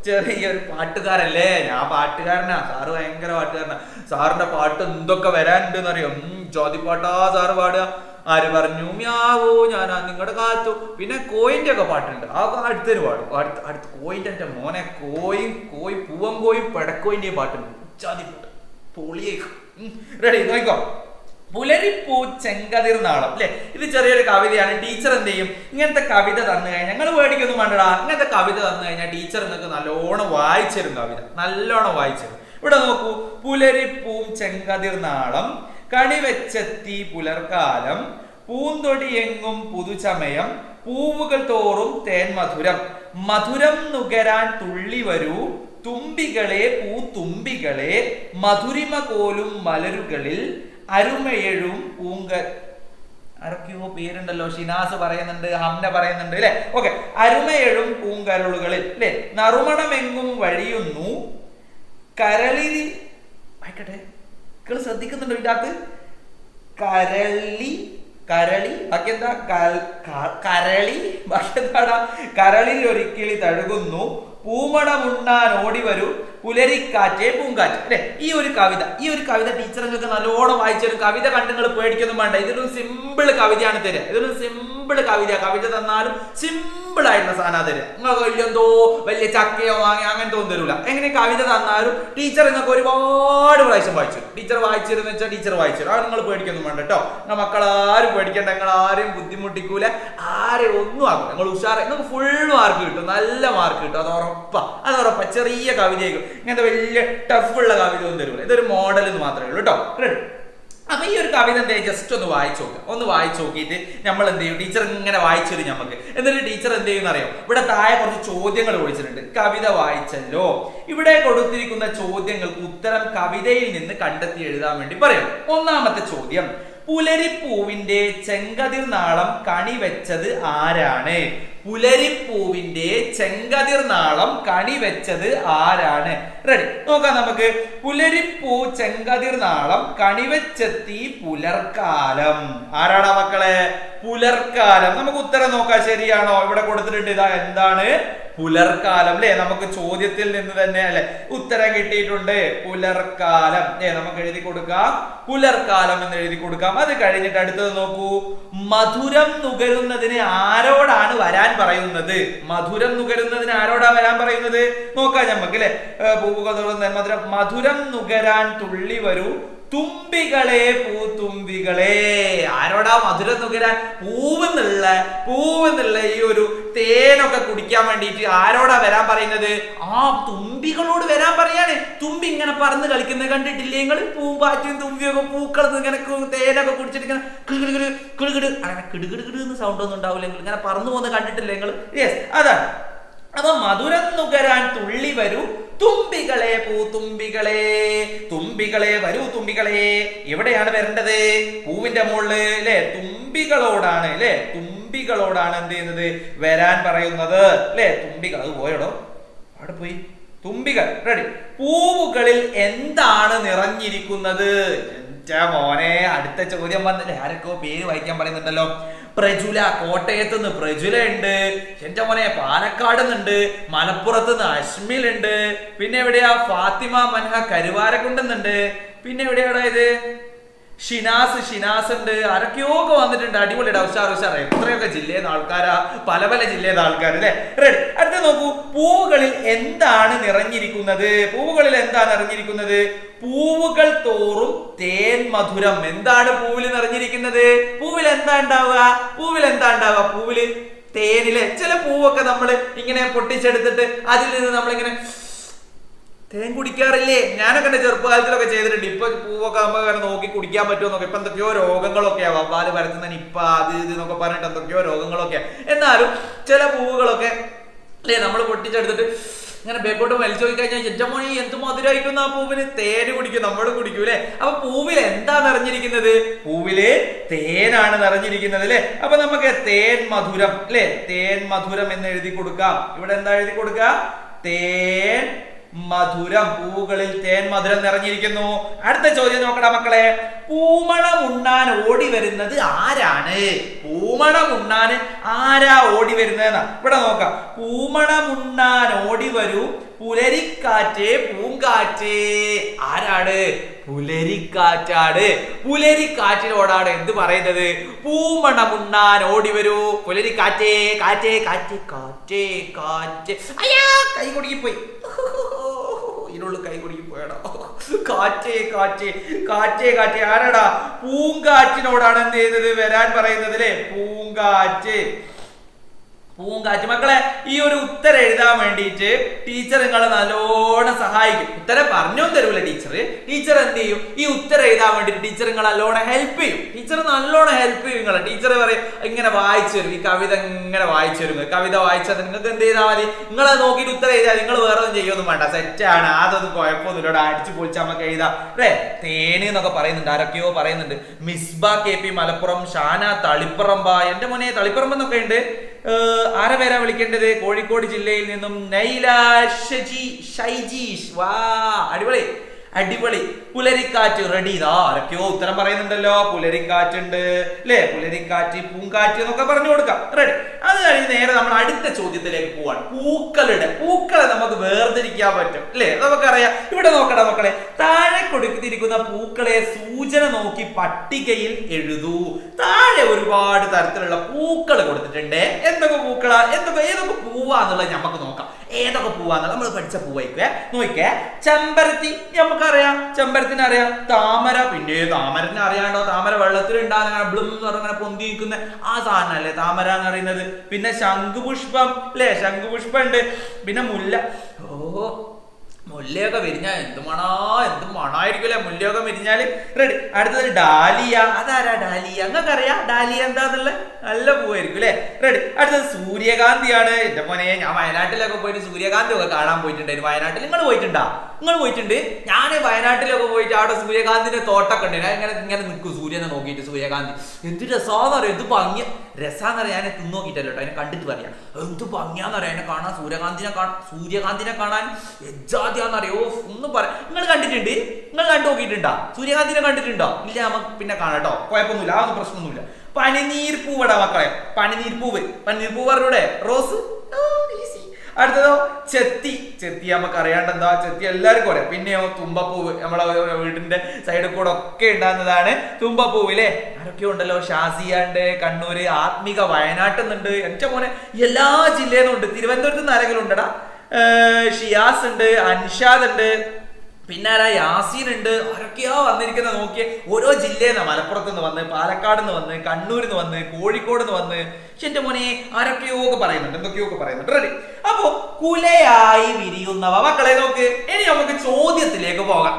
ചെറിയൊരു പാട്ടുകാരല്ലേ. ഞാൻ പാട്ടുകാരനാ, സാറ് ഭയങ്കര പാട്ടുകാരനാ. സാറിന്റെ പാട്ട് എന്തൊക്കെ വരാനുണ്ടെന്ന് അറിയോ? ജാതി പാട്ടാ സാറ് പാടുക. ആര് പറഞ്ഞു മ്യാവോ ഞാനാ നിങ്ങളുടെ കാത്തു. പിന്നെ കോയിന്റെ ഒക്കെ പാട്ടുണ്ട്, ആ അടുത്തൊരു പാടും. അടുത്ത് കോയിന്റെ എന്റെ മോനെ, കോയി പൂവൻ കോയും പെടക്കോയിന്റെ പാട്ടുണ്ട്. ജാതി പാട്ട് പൊളിയേക്കും. റെഡി, നോക്കോ. പുലരിപ്പൂ ചെങ്കതിർ നാളം അല്ലെ. ഇത് ചെറിയൊരു കവിതയാണ്. ടീച്ചർ എന്ത് ചെയ്യും, ഇങ്ങനത്തെ കവിത തന്നു കഴിഞ്ഞാൽ, ഞങ്ങൾ പേടിക്കൊന്നും വേണ്ടടാ, ഇങ്ങനത്തെ കവിത തന്നു കഴിഞ്ഞാൽ ടീച്ചർ നിങ്ങൾക്ക് നല്ലോണം വായിച്ചരും. കവിത നല്ലോണം വായിച്ചരും. ഇവിടെ നോക്കൂ. പുലരിപ്പൂ ചെങ്കതിർ നാളം, കണിവെച്ചെത്തി പുലർക്കാലം, പൂന്തൊടി എങ്ങും പുതുചമയം, പൂവുകൾ തോറും തേന്മധുരം, മധുരം നുകരാൻ തുള്ളി വരൂ തുമ്പികളെ പൂത്തുമ്പികളെ, മധുരിമ കോലും മലരുകളിൽ അരുമയെഴും ആരൊക്കെയോ പേരുണ്ടല്ലോ. ഷിനാസ് പറയുന്നുണ്ട്, ഹംന പറയുന്നുണ്ട് അല്ലെ. ഓക്കെ, അരുമയെഴും പൂങ്കരളുകളിൽ അല്ലെ, നറുമണമെങ്ങും വഴിയുന്നു കരളി. ആയിക്കട്ടെ, ശ്രദ്ധിക്കുന്നുണ്ടോ ഇതിനകത്ത്? കരളി ബാക്കി എന്താ? കരളിൽ ഒരിക്കിളി തഴുകുന്നു, പൂമണമുണ്ണാൻ ഓടി വരൂ പുലരിക്കാറ്റേ പൂങ്കാറ്റ് അല്ലെ. ഈ ഒരു കവിത ടീച്ചർ നിങ്ങൾക്ക് നല്ലോണം വായിച്ചൊരു കവിത കണ്ട് നിങ്ങൾ പേടിക്കൊന്നും വേണ്ട. ഇതൊരു സിമ്പിൾ കവിതയാണ് തരിക. ഇതൊരു സിമ്പിൾ കവിത തന്നാലും സിമ്പിൾ ആയിട്ടുള്ള സാധനം തരിക. നിങ്ങൾക്ക് വലിയ ചക്കയോ വാങ്ങി അങ്ങനത്തെ ഒന്നും തരൂല. എങ്ങനെ കവിത തന്നാലും ടീച്ചർ നിങ്ങൾക്ക് ഒരുപാട് പ്രാവശ്യം വായിച്ചു. ടീച്ചർ വായിച്ചിരുന്നു വെച്ചാൽ ടീച്ചർ വായിച്ചു. അത് നിങ്ങൾ പേടിക്കൊന്നും വേണ്ട കേട്ടോ. നിങ്ങൾ മക്കളാരും പേടിക്കേണ്ട, നിങ്ങൾ ആരെയും ബുദ്ധിമുട്ടിക്കൂല, ആരെയും ഒന്നും ആക്കും. നിങ്ങൾ ഉഷാറ്, നിങ്ങൾക്ക് ഫുൾ മാർക്ക് കിട്ടും, നല്ല മാർക്ക് കിട്ടും. അത് ഉറപ്പാ. ചെറിയ കവിതയായിരിക്കും, ഇങ്ങനത്തെ വലിയ ടഫുള്ള കവിത ഒന്നും തരൂല. ഇതൊരു മോഡൽ എന്ന് മാത്രമേ ഉള്ളൂ കേട്ടോ. അപ്പൊ ഈ ഒരു കവിത എന്താ ജസ്റ്റ് ഒന്ന് വായിച്ചു നോക്കിയിട്ട് നമ്മൾ എന്ത് ചെയ്യും, ടീച്ചർ ഇങ്ങനെ വായിച്ചു തരും നമുക്ക്. എന്നിട്ട് ടീച്ചർ എന്ത് ചെയ്യുന്ന അറിയാം, ഇവിടെ താഴെ കുറച്ച് ചോദ്യങ്ങൾ ഒഴിച്ചിട്ടുണ്ട്. കവിത വായിച്ചല്ലോ, ഇവിടെ കൊടുത്തിരിക്കുന്ന ചോദ്യങ്ങൾക്ക് ഉത്തരം കവിതയിൽ നിന്ന് കണ്ടെത്തി എഴുതാൻ വേണ്ടി പറയും. ഒന്നാമത്തെ ചോദ്യം, പുലരിപ്പൂവിന്റെ ചെങ്കതിർ നാളം കണിവെച്ചത് ആരാണ്? പുലരിപ്പൂവിന്റെ ചെങ്കതിർ നാളം കണിവെച്ചത് ആരാണ്? റെഡി, നോക്കാം നമുക്ക്. പുലരിപ്പൂ ചെങ്കതിർ നാളം കണിവെച്ചെത്തി പുലർക്കാലം. ആരാടാ മക്കളെ? പുലർക്കാലം. നമുക്ക് ഉത്തരം നോക്കാം, ശരിയാണോ? ഇവിടെ കൊടുത്തിട്ടുണ്ട്. ഇതാ എന്താണ്? പുലർക്കാലം അല്ലെ? നമുക്ക് ചോദ്യത്തിൽ നിന്ന് തന്നെ അല്ലെ ഉത്തരം കിട്ടിയിട്ടുണ്ട്. പുലർക്കാലം നമുക്ക് എഴുതി കൊടുക്കാം. പുലർക്കാലം എന്ന് എഴുതി കൊടുക്കാം. അത് കഴിഞ്ഞിട്ട് അടുത്തത് നോക്കൂ. മധുരം നുകരുന്നതിന് ആരോടാണ് വരാൻ പറയുന്നത്? മധുരം നുകരുന്നതിന് ആരോടാ വരാൻ പറയുന്നത്? നോക്കാം നമുക്ക് അല്ലെ. പൂവുകൾ മധുരം മധുരം നുകരാൻ തുള്ളി വരൂ തുമ്പികളെ പൂത്തുമ്പികളെ. ആരോടാ മധുരം നുകരാൻ? പൂവെന്നുള്ള ഈ ഒരു തേനൊക്കെ കുടിക്കാൻ വേണ്ടിയിട്ട് ആരോടാ വരാൻ പറയുന്നത്? ആ തുമ്പികളോട് വരാൻ പറയാണ്. തുമ്പി ഇങ്ങനെ പറന്ന് കളിക്കുന്നത് കണ്ടിട്ടില്ലേ നിങ്ങൾ? പൂമ്പാറ്റും തുമ്പിയൊക്കെ പൂക്കളത്ത് ഇങ്ങനെ തേനൊക്കെ കുടിച്ചിട്ട് ഇങ്ങനെ കിടുകിട് അങ്ങനെ കിടുകിടുകിടുന്ന് സൗണ്ട് ഒന്നും ഉണ്ടാവില്ല. ഇങ്ങനെ പറന്നു പോകുന്നത് കണ്ടിട്ടില്ലേ നിങ്ങൾ? യെസ്, അതാണ്. അപ്പൊ മധുരം നുകരാൻ തുള്ളി വരൂ തുമ്പികളെ പൂത്തുമ്പികളെ. തുമ്പികളെ വരൂ തുമ്പികളെ. എവിടെയാണ് വരേണ്ടത്? പൂവിന്റെ മുകളില് അല്ലെ? തുമ്പികളോടാണ് അല്ലെ? തുമ്പികളോടാണ് എന്ത് ചെയ്യുന്നത്? വരാൻ പറയുന്നത് അല്ലെ? തുമ്പികൾ. അത് പോയടോ, അവിടെ പോയി. തുമ്പികൾ. റെഡി. പൂവുകളിൽ എന്താണ് നിറഞ്ഞിരിക്കുന്നത്? മോനെ, അടുത്ത ചോദ്യം വന്നില്ലേ? ആരൊക്കെ പേര് വായിക്കാൻ പറയുന്നുണ്ടല്ലോ. പ്രജുല, കോട്ടയത്ത് നിന്ന് പ്രജുല ഉണ്ട്. എന്റെ മോനെ, പാലക്കാട് നിന്നുണ്ട്. മലപ്പുറത്ത് നിന്ന് അശ്മിൽ ഉണ്ട്. പിന്നെ എവിടെയാ? ഫാത്തിമ മൻഹ കരുവാരക്കുണ്ടെന്നുണ്ട്. പിന്നെ എവിടെയാടാ ഇത്? ഷിനാസ് ഉണ്ട്. ആരൊക്കെയോ വന്നിട്ടുണ്ട്. അടിപൊളിയുടെ ഉഷാർ. എത്രയൊക്കെ ജില്ലയിൽ ആൾക്കാരാ, പല ജില്ലയിൽ ആൾക്കാർ അല്ലെ? റെഡി. അടുത്ത നോക്കൂ. പൂവുകളിൽ എന്താണ് നിറഞ്ഞിരിക്കുന്നത്? പൂവുകളിൽ എന്താണ് നിറഞ്ഞിരിക്കുന്നത്? പൂവുകൾ തോറും തേൻ മധുരം. എന്താണ് പൂവിൽ നിറഞ്ഞിരിക്കുന്നത്? പൂവിൽ എന്താ ഉണ്ടാവുക? പൂവില് തേനിലെ ചില പൂവൊക്കെ നമ്മൾ ഇങ്ങനെ പൊട്ടിച്ചെടുത്തിട്ട് അതിൽ നിന്ന് നമ്മളിങ്ങനെ തേൻ കുടിക്കാറില്ലേ? ഞാനൊക്കെ എന്റെ ചെറുപ്പകാലത്തിലൊക്കെ ചെയ്തിട്ടുണ്ട്. ഇപ്പൊ പൂവൊക്കെ നമുക്ക് നോക്കി കുടിക്കാൻ പറ്റുമോ? ഇപ്പൊ എന്തൊക്കെയോ രോഗങ്ങളൊക്കെ വവ്വാല് പരത്തുന്ന നിപ്പ അത് ഇത് എന്നൊക്കെ പറഞ്ഞിട്ട് എന്തൊക്കെയോ രോഗങ്ങളൊക്കെ. എന്നാലും ചില പൂവുകളൊക്കെ അല്ലേ നമ്മൾ പൊട്ടിച്ചെടുത്തിട്ട് ഇങ്ങനെ ബേക്കോട്ട് വലിച്ചു പോയി കഴിഞ്ഞാൽ എറ്റമോണി എന്ത് മധുരമായിരിക്കും ആ പൂവിന്. തേന് കുടിക്കും, നമ്മൾ കുടിക്കൂലേ? അപ്പൊ പൂവിൽ എന്താ നിറഞ്ഞിരിക്കുന്നത്? പൂവില് തേനാണ് നിറഞ്ഞിരിക്കുന്നത് അല്ലെ? അപ്പൊ നമുക്ക് തേൻ മധുരം അല്ലെ? തേൻ മധുരം എന്ന് എഴുതി കൊടുക്കാം. ഇവിടെ എന്താ എഴുതി കൊടുക്കാം? തേൻ മധുരം. പൂവുകളിൽ തേൻ മധുരം നിറഞ്ഞിരിക്കുന്നു. അടുത്ത ചോദ്യം നോക്കടാ മക്കളെ. പൂമണം ഉണ്ണാൻ ഓടി വരുന്നത് ആരാണ്? പൂമണം ഉണ്ണാൻ ആരാ ഓടി വരുന്നതെന്നാ ഇവിടെ നോക്കാം. പൂമണം ഉണ്ണാൻ ഓടി വരൂ പുലരിക്കാറ്റ് പൂങ്കാറ്റ്. ആരാണ്? പുലരിക്കാറ്റാണ്. പുലരിക്കാറ്റിനോടാണ് എന്ത് പറയുന്നത്? പൂമണമുണ്ണാൻ ഓടി വരൂ പുലരിക്കാറ്റേ കാറ്റേ കാറ്റ് കാറ്റേ കാറ്റ്. അയ്യാ, കൈ കുടുങ്ങിപ്പോയി. ഇതിനുള്ളിൽ കൈ കുടുങ്ങി പോയടാ. കാറ്റേ കാറ്റേ കാറ്റേ കാറ്റേ. ആരാടാ? പൂങ്കാറ്റിനോടാണ് എന്ത് ചെയ്യുന്നത്? വരാൻ പറയുന്നത് അല്ലെ? പൂങ്കാറ്റ്. മക്കളെ, ഈ ഒരു ഉത്തരം എഴുതാൻ വേണ്ടിയിട്ട് ടീച്ചർ നിങ്ങളെ നല്ലോണം സഹായിക്കും. ഉത്തരം പറഞ്ഞു തരൂല ടീച്ചർ എന്ത് ചെയ്യും? ഈ ഉത്തരം എഴുതാൻ വേണ്ടിട്ട് ടീച്ചർ നിങ്ങളെ നല്ലോണം ഹെൽപ്പ് ചെയ്യും. നിങ്ങളെ ടീച്ചർ പറയും ഇങ്ങനെ വായിച്ചു തരും. ഈ കവിത ഇങ്ങനെ വായിച്ചു തരും. കവിത വായിച്ചാൽ നിങ്ങൾക്ക് എന്ത് ചെയ്താൽ മതി? നിങ്ങളെ നോക്കിയിട്ട് ഉത്തരം എഴുതാം. നിങ്ങൾ വേറെ ഒന്നും ചെയ്യൊന്നും വേണ്ട. സെറ്റാണ്. അതൊന്നും കുഴപ്പമൊന്നുമില്ല. അടിച്ചു പൊളിച്ച് നമുക്ക് എഴുതാം. തേന് എന്നൊക്കെ പറയുന്നുണ്ട്. ആരൊക്കെയോ പറയുന്നുണ്ട്. മിസ്ബ KP മലപ്പുറം, ഷാന തളിപ്പറമ്പ. എന്റെ മോനെ തളിപ്പറമ്പ് എന്നൊക്കെ ഉണ്ട്. ആരെ പേരാ വിളിക്കേണ്ടത്? കോഴിക്കോട് ജില്ലയിൽ നിന്നും നൈല ഷൈജീഷ്. വാ, അടിപൊളി. പുലരിക്കാറ്റ്. റെഡി. ഇതാ ആരൊക്കെയോ ഉത്തരം പറയുന്നുണ്ടല്ലോ. പുലരിക്കാറ്റുണ്ട് അല്ലെ? പുലരിക്കാറ്റ് പൂങ്കാറ്റ് എന്നൊക്കെ പറഞ്ഞു കൊടുക്കാം. റെഡി. അത് കഴിഞ്ഞ് നേരെ നമ്മൾ അടുത്ത ചോദ്യത്തിലേക്ക് പോവാണ്. പൂക്കളെ നമുക്ക് വേർതിരിക്കാൻ പറ്റും അല്ലെ? നമുക്കറിയാം. ഇവിടെ നോക്കടാ മക്കളെ. താഴെ കൊടുത്തിരിക്കുന്ന പൂക്കളെ സൂചന നോക്കി പട്ടികയിൽ എഴുതൂ. താഴെ ഒരുപാട് തരത്തിലുള്ള പൂക്കൾ കൊടുത്തിട്ടുണ്ട്. എന്തൊക്കെ പൂക്കളാ? ഏതൊക്കെ പൂവാന്നുള്ളത് നമുക്ക് നോക്കാം. ഏതൊക്കെ പൂവാന്നുള്ളത് നമ്മൾ പഠിച്ച പൂവായിക്കേ. നോക്കിക്കേ. ചെമ്പരത്തി നമുക്കറിയാം. ചെമ്പരത്തിനെ അറിയാം. താമര, പിന്നെ താമരനെ അറിയാണ്ടോ? താമര വെള്ളത്തിൽ ഉണ്ടാകുന്ന ബ്ലും എന്ന് പറഞ്ഞ പൊന്തി നിൽക്കുന്ന ആ സാധനം അല്ലേ താമര എന്ന് പറയുന്നത്. പിന്നെ ശംഖുപുഷ്പം അല്ലെ? ശംഖുപുഷ്പം ഉണ്ട്. പിന്നെ മുല്ല. മുല്ലയൊക്കെ വിരിഞ്ഞാൽ എന്ത് മണായിരിക്കും മുല്ലയൊക്കെ വിരിഞ്ഞാല്. റെഡി. അടുത്തത് ഡാലിയ. അതാരാ ഡാലിയ? നിങ്ങൾക്കറിയാം ഡാലിയ എന്താന്നുള്ളത്? നല്ല പൂവായിരിക്കും അല്ലെ? റെഡി. അടുത്തത് സൂര്യകാന്തിയാണ്. എന്റെ മോനെ, ഞാൻ വയനാട്ടിലൊക്കെ പോയിട്ട് സൂര്യകാന്തി ഒക്കെ കാണാൻ പോയിട്ടുണ്ടായിരുന്നു. വയനാട്ടിൽ നിങ്ങൾ പോയിട്ടുണ്ടാ? നിങ്ങൾ പോയിട്ടുണ്ട്? ഞാൻ വയനാട്ടിലൊക്കെ പോയിട്ട് അവിടെ സൂര്യകാന്തിന്റെ തോട്ടൊക്കെ ഉണ്ട്. ഞാൻ ഇങ്ങനെ നിൽക്കും സൂര്യനെ നോക്കിയിട്ട്. സൂര്യകാന്തി എന്ത് രസാന്ന് പറയാം, എന്ത് ഭംഗി രസാന്ന് പറയാം. ഞാൻ തിന്നു നോക്കിയിട്ടല്ലോ, അതിനെ കണ്ടിട്ട് പറയാം എന്ത് ഭംഗിയാന്ന് പറയാം. അതിനെ കാണാൻ സൂര്യകാന്തിനെ കാണാൻ എജാതിയാന്നറിയോ ഒന്നും പറയാം. നിങ്ങൾ കണ്ടിട്ടുണ്ട്? നിങ്ങൾ കണ്ടു നോക്കിയിട്ടുണ്ടോ? സൂര്യകാന്തിനെ കണ്ടിട്ടുണ്ടോ? ഇല്ല, നമുക്ക് പിന്നെ കാണാം കേട്ടോ, കുഴപ്പമൊന്നുമില്ല, അതൊന്നും പ്രശ്നമൊന്നുമില്ല. പനിനീർ പൂവടാ മക്കളെ, പനിനീർ പൂവ് പറഞ്ഞൂടെ, റോസ്. അടുത്തതോ ചെത്തി. നമുക്ക് അറിയാണ്ട് എന്താ ചെത്തി, എല്ലാവർക്കും അറിയാം. പിന്നെയോ തുമ്പപ്പൂവ്, നമ്മളെ വീടിന്റെ സൈഡിൽ കൂടെ ഒക്കെ ഉണ്ടാകുന്നതാണ് തുമ്പപ്പൂവ് അല്ലേ. ആരൊക്കെയോ ഉണ്ടല്ലോ, ഷാസിയ ഉണ്ട്, കണ്ണൂര്, ആത്മിക വയനാട്ടിൽ നിന്നുണ്ട്, എന്റെ മോനെ എല്ലാ ജില്ലയിൽ നിന്നും ഉണ്ട്. തിരുവനന്തപുരത്ത് നിന്ന് ആരെങ്കിലും ഉണ്ടടാ? ഷിയാസ് ഉണ്ട്, അൻഷാദ് ഉണ്ട്, പിന്നെ ആരാ, യാസീൻ ഉണ്ട്. ആരൊക്കെയോ വന്നിരിക്കുന്നത് നോക്കിയേ. ഓരോ ജില്ലയിൽ നിന്ന്, മലപ്പുറത്ത് നിന്ന് വന്ന്, പാലക്കാട് നിന്ന് വന്ന്, കണ്ണൂരിൽ നിന്ന് വന്ന്, കോഴിക്കോട് നിന്ന് വന്ന്, പക്ഷെ എന്റെ മോനെ ആരൊക്കെയോ ഒക്കെ പറയുന്നുണ്ട്, എന്തൊക്കെയോ ഒക്കെ പറയുന്നുണ്ട്. റെഡി? അപ്പോ കുലയായി വിരിയുന്നവ. മക്കളെ നോക്ക്, ഇനി നമുക്ക് ചോദ്യത്തിലേക്ക് പോകാം.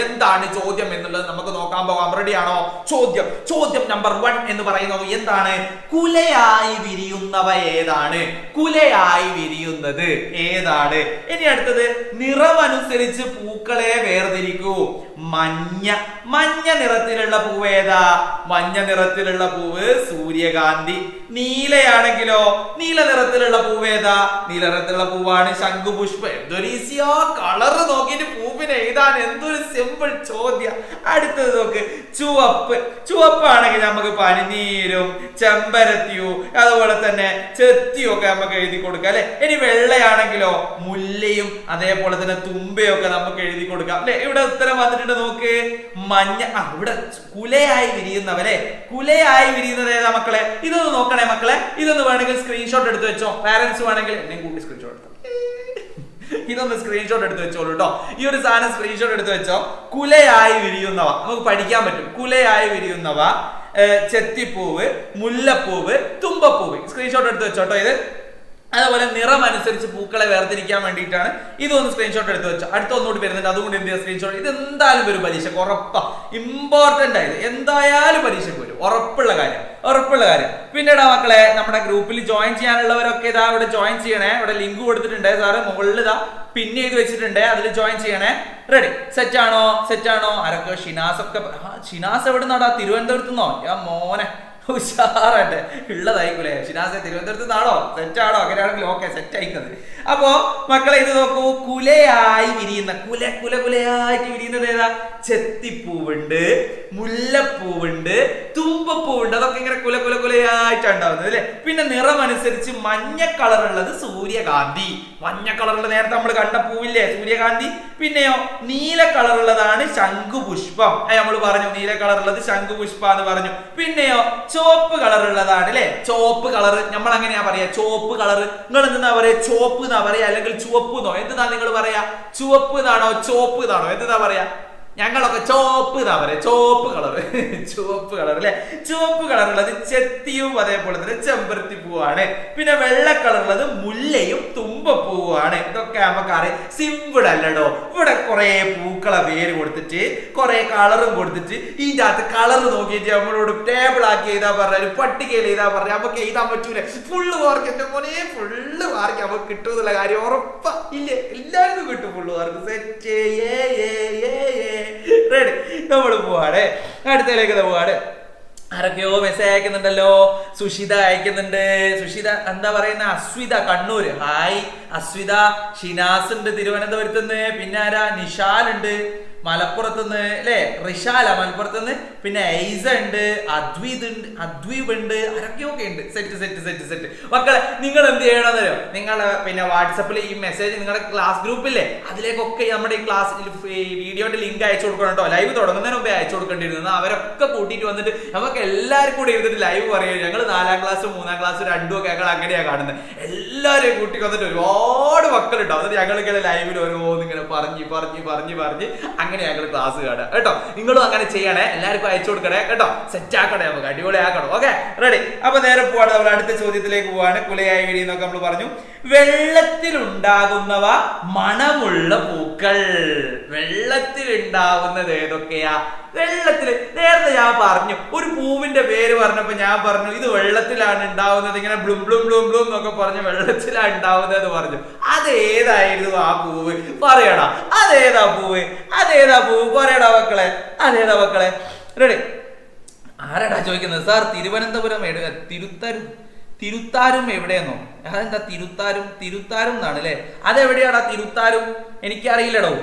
എന്താണ് ചോദ്യം എന്നുള്ളത് നമുക്ക് നോക്കാൻ പോകാം. റെഡിയാണോ? ചോദ്യം നമ്പർ 1 എന്ന് പറയുന്നത് എന്താണ്? കുലയായി വിരിയുന്നവ ഏതാണ്? കുലയായി വിരിയുന്നത് ഏതാണ്? ഇനി അടുത്തത്, നിറമനുസരിച്ച് പൂക്കളെ വേർതിരിക്കൂ. മഞ്ഞ നിറത്തിലുള്ള പൂവ് ഏതാ? മഞ്ഞ നിറത്തിലുള്ള പൂവ് സൂര്യകാന്തി. നീലയാണെങ്കിലോ? നീല നിറത്തിലുള്ള പൂവ് ഏതാ? നീല നിറത്തിലുള്ള പൂവാണ് ശംഖുപുഷ്പം. എന്തൊരു ഈസിയാ, കളറ് നോക്കിയിട്ട് പൂവിനെ എഴുതാൻ എന്തൊരു സിമ്പിൾ ചോദ്യം. അടുത്തത് നോക്ക്, ചുവപ്പാണെങ്കിൽ നമുക്ക് പനിനീരും ചെമ്പരത്തിയും അതുപോലെ തന്നെ ചെത്തിയും ഒക്കെ നമുക്ക് എഴുതി കൊടുക്കാം അല്ലെ. ഇനി വെള്ളയാണെങ്കിലോ മുല്ലയും അതേപോലെ തന്നെ തുമ്പയൊക്കെ നമുക്ക് എഴുതി കൊടുക്കാം അല്ലെ. ഇവിടെ ഉത്തരം വന്നിട്ടുണ്ട് നോക്ക്, മഞ്ഞ. ഇവിടെ കുലയായി വിരിയുന്നവരെ, കുലയായി വിരിയുന്നത് ഏതാ മക്കളെ? ഇതൊന്ന് നോക്കണേ മക്കളെ, ഇതൊന്ന് വേണമെങ്കിൽ സ്ക്രീൻഷോട്ട് എടുത്ത് വെച്ചോ. പാരന്റ്സ് വേണമെങ്കിൽ എന്നെ കൂടി സ്ക്രീൻഷോട്ട് എടുത്തോ, ഇതൊന്ന് സ്ക്രീൻഷോട്ട് എടുത്ത് വെച്ചോളൂ കേട്ടോ. ഈ ഒരു സാധനം സ്ക്രീൻഷോട്ട് എടുത്ത് വെച്ചോ. കുലയായി വിരിയുന്നവ നമുക്ക് പഠിക്കാൻ പറ്റും. കുലയായി വിരിയുന്നവ, ചെത്തിപ്പൂവ്, മുല്ലപ്പൂവ്, തുമ്പപ്പൂവ്. സ്ക്രീൻഷോട്ട് എടുത്ത് വെച്ചോട്ടോ ഇത്. അതുപോലെ നിറം അനുസരിച്ച് പൂക്കളെ വേർതിരിക്കാൻ വേണ്ടിയിട്ടാണ്. ഇതൊന്ന് സ്ക്രീൻഷോട്ട് എടുത്ത് വെച്ചോ. അടുത്ത ഒന്നുകൂടി വരുന്നുണ്ട്, അതുകൊണ്ട് എന്ത് ചെയ്യുക, സ്ക്രീൻഷോട്ട്. ഇത് എന്തായാലും വരും പരീക്ഷയ്ക്ക്, ഉറപ്പാ, ഇമ്പോർട്ടന്റ് ആയത്, എന്തായാലും പരീക്ഷയ്ക്ക് വരും, ഉറപ്പുള്ള കാര്യം. പിന്നെടാ മക്കളെ, നമ്മുടെ ഗ്രൂപ്പിൽ ജോയിൻ ചെയ്യാനുള്ളവരൊക്കെ ഇതാ ഇവിടെ ജോയിൻ ചെയ്യണേ. ഇവിടെ ലിങ്ക് കൊടുത്തിട്ടുണ്ട് സാറ്, മുകളിൽ ഇതാ പിന്നെ ചെയ്ത് വെച്ചിട്ടുണ്ട്, അതിൽ ജോയിൻ ചെയ്യണേ. റെഡി? സെറ്റാണോ? ആരൊക്കെ? ഷിനാസ് എവിടെ നിന്നാടാ? തിരുവനന്തപുരത്ത് നിന്നോ? മോനെ ഉഷാറായിട്ട് ഉള്ളതായിക്കൂലേ. ഷിനാസെ തിരുവനന്തപുരത്ത് നിന്നാണോ? സെറ്റാണോ? അങ്ങനെയാണെങ്കിൽ ഓക്കെ, സെറ്റ് ആയിക്കുന്നത്. അപ്പോ മക്കളെ ഇത് നോക്കൂ, കുലയായി വിരിയുന്ന, കുലയായിട്ട് വിരിയുന്നത് ഏതാ? ചെത്തിപ്പൂവുണ്ട്, മുല്ലപ്പൂവുണ്ട്, തുമ്പപ്പൂവുണ്ട്. അതൊക്കെ ഇങ്ങനെ കുലയായിട്ടാണ് ഉണ്ടാവുന്നത് അല്ലെ. പിന്നെ നിറം അനുസരിച്ച് മഞ്ഞ കളറുള്ളത് സൂര്യകാന്തി. മഞ്ഞ കളറുള്ള നേരത്തെ നമ്മൾ കണ്ട പൂവില്ലേ സൂര്യകാന്തി. പിന്നെയോ നീല കളറുള്ളതാണ് ശംഖുപുഷ്പം. നമ്മൾ പറഞ്ഞു നീല കളറുള്ളത് ശംഖുപുഷ്പ എന്ന് പറഞ്ഞു. പിന്നെയോ ചുവപ്പ് കളറുള്ളതാണ് അല്ലെ. ചുവപ്പ് കളറ് നമ്മൾ അങ്ങനെയാ പറയാ, ചുവപ്പ് കളറ്. നിങ്ങൾ എന്താ പറയാ? ചോപ്പ് എന്നാ പറയാ, അല്ലെങ്കിൽ ചുവപ്പ് എന്നോ എന്താ നിങ്ങൾ പറയാ? ചുവപ്പ് എന്നാണോ ചോപ്പ് എന്നാണോ എന്താ പറയാ? ഞങ്ങളൊക്കെ ചോപ്പ് എന്നാ പറയാ, ചുവപ്പ് കളർ അല്ലെ. ചുവപ്പ് കളറുള്ളത് ചെത്തിയും അതേപോലെ തന്നെ ചെമ്പരത്തി പൂവാണ്. പിന്നെ വെള്ള കളറുള്ളത് മുല്ലയും തുമ്പപ്പൂവാണ്. ഇതൊക്കെ നമുക്കറിയാം, സിമ്പിൾ അല്ലടോ. ഇവിടെ കുറെ പൂക്കളെ പേര് കൊടുത്തിട്ട് കുറെ കളറും കൊടുത്തിട്ട് ഇതിന്റെ അകത്ത് കളർ നോക്കിയിട്ട് നമ്മളോട് ടേബിൾ ആക്കി എഴുതാ പറഞ്ഞാൽ, പട്ടികയിൽ എഴുതാ പറഞ്ഞാൽ നമുക്ക് എഴുതാൻ പറ്റൂല. ഫുള്ള് മാർക്ക്, എന്റെ മോനെ ഫുള്ള് മാർക്ക് നമുക്ക് കിട്ടുമെന്നുള്ള കാര്യം ഉറപ്പാ. ഇല്ലേ? എല്ലാവർക്കും കിട്ടും ഫുള്ള് മാർക്ക്. സെറ്റ്. റെഡി? നമ്മൾ പോവാണ് അടുത്തതിലേക്ക് പോവാണ്. ആരൊക്കെയോ മെസ്സേജ് അയക്കുന്നുണ്ടല്ലോ. സുഷിത അയക്കുന്നുണ്ട്. സുഷിത എന്താ പറയുന്ന? അസ്വിത കണ്ണൂര്. ഹായ് അസ്വിത. ഷിനാസ് ഉണ്ട് തിരുവനന്തപുരത്ത് നിന്ന്. പിന്നെ ആരാ? നിഷാൽ ഉണ്ട് മലപ്പുറത്തുനിന്ന് അല്ലെ. റിഷാല മലപ്പുറത്തുനിന്ന്. പിന്നെ ഐസ ഉണ്ട്, അദ്വീപ് ഉണ്ട്, ആരൊക്കെയൊക്കെ ഉണ്ട്. സെറ്റ്. മക്കളെ നിങ്ങൾ എന്ത് ചെയ്യണമെന്നറിയോ? നിങ്ങളെ പിന്നെ വാട്സപ്പിൽ ഈ മെസ്സേജ് നിങ്ങളുടെ ക്ലാസ് ഗ്രൂപ്പില്ലേ, അതിലേക്കൊക്കെ നമ്മുടെ ഈ ക്ലാസ് വീഡിയോന്റെ ലിങ്ക് അയച്ചു കൊടുക്കണം കേട്ടോ. ലൈവ് തുടങ്ങുന്നതിന് മുമ്പേ അയച്ചു കൊടുക്കേണ്ടിയിരുന്നു. അവരൊക്കെ കൂട്ടിയിട്ട് വന്നിട്ട് നമുക്ക് എല്ലാവരും കൂടി ഇരുന്നിട്ട് ലൈവ് പറയുക. ഞങ്ങൾ 4ാം ക്ലാസ് 3ാം ക്ലാസ് 2 ഒക്കെ ഞങ്ങൾ അങ്ങനെയാണ് കാണുന്നത്. എല്ലാവരെയും കൂട്ടി വന്നിട്ട് ഒരുപാട് മക്കളുണ്ടാവും. എന്നിട്ട് ഞങ്ങളിങ്ങനെ ലൈവിൽ ഓരോന്നിങ്ങനെ പറഞ്ഞ് അങ്ങനെ ഞങ്ങൾ ക്ലാസ് കാണുക കേട്ടോ. നിങ്ങളും അങ്ങനെ ചെയ്യണേ, എല്ലാവർക്കും അയച്ചു കൊടുക്കണേ കേട്ടോ. സെറ്റ് ആക്കണേ, നമുക്ക് അടിപൊളി ആക്കണം. Okay ready? അപ്പൊ നേരെ പോവാണ്, നമ്മൾ അടുത്ത ചോദ്യത്തിലേക്ക് പോവാണ്. കുലയായി വിരിയുന്നൊക്കെ നമ്മൾ പറഞ്ഞു. വെള്ളത്തിലുണ്ടാകുന്നവ മണമുള്ള പൂക്കൾ. വെള്ളത്തിലുണ്ടാകുന്നത് ഏതൊക്കെയാ? വെള്ളത്തിൽ നേരത്തെ ഞാൻ പറഞ്ഞു, ഒരു പൂവിന്റെ പേര് പറഞ്ഞപ്പോ ഞാൻ പറഞ്ഞു ഇത് വെള്ളത്തിലാണ് ഉണ്ടാവുന്നത്, ഇങ്ങനെ ബ്ലൂം ബ്ലൂം ബ്ലൂം ബ്ലൂം എന്നൊക്കെ പറഞ്ഞ് വെള്ളത്തിലാണ് ഉണ്ടാവുന്നത് പറഞ്ഞു. അതേതായിരുന്നു ആ പൂവ്? പറയടാ, അതേതാ പൂവ്? അതേതാ പൂവ്? പറയടാ മക്കളെ, അതേതാ മക്കളെ? റെഡി? ആരാടാ ചോദിക്കുന്നത്? സാർ തിരുവനന്തപുരം തിരുത്താരും എവിടെയെന്നോ? അതെന്താ തിരുത്താരും എന്നാണ് അല്ലെ? അതെവിടെയാടാ തിരുത്താരും? എനിക്കറിയില്ലടോ.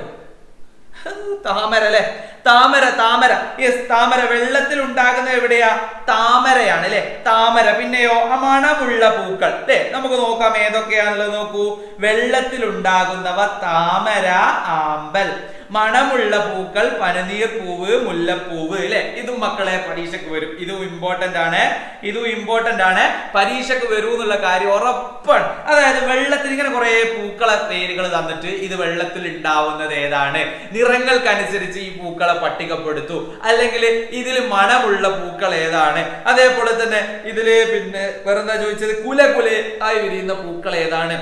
താമര അല്ലെ? താമര. യെസ്, താമര. വെള്ളത്തിൽ ഉണ്ടാകുന്ന എവിടെയാ? താമരയാണ് അല്ലെ? താമര. പിന്നെയോ മണമുള്ള പൂക്കൾ അല്ലെ? നമുക്ക് നോക്കാം ഏതൊക്കെയാണുള്ളത്. നോക്കൂ, വെള്ളത്തിൽ ഉണ്ടാകുന്നവ താമര, ആമ്പൽ. മണമുള്ള പൂക്കൾ പനിനീർ പൂവ്, മുല്ലപ്പൂവ് അല്ലെ? ഇതും മക്കളെ പരീക്ഷയ്ക്ക് വരും. ഇതും ഇമ്പോർട്ടന്റ് ആണ്. പരീക്ഷയ്ക്ക് വരൂ എന്നുള്ള കാര്യം ഉറപ്പാണ്. അതായത് വെള്ളത്തിൽ ഇങ്ങനെ കുറെ പൂക്കളെ പേരുകൾ തന്നിട്ട് ഇത് വെള്ളത്തിൽ ഉണ്ടാവുന്നത് ഏതാണ്, നിറങ്ങൾക്കനുസരിച്ച് ഈ പൂക്കളെ പട്ടികപ്പെടുത്തു, അല്ലെങ്കിൽ ഇതിൽ മണമുള്ള പൂക്കൾ ഏതാണ്, അതേപോലെ തന്നെ ഇതില് പിന്നെ വേറെന്താ ചോദിച്ചത്, ആയി വിരിയുന്ന പൂക്കൾ ഏതാണ്,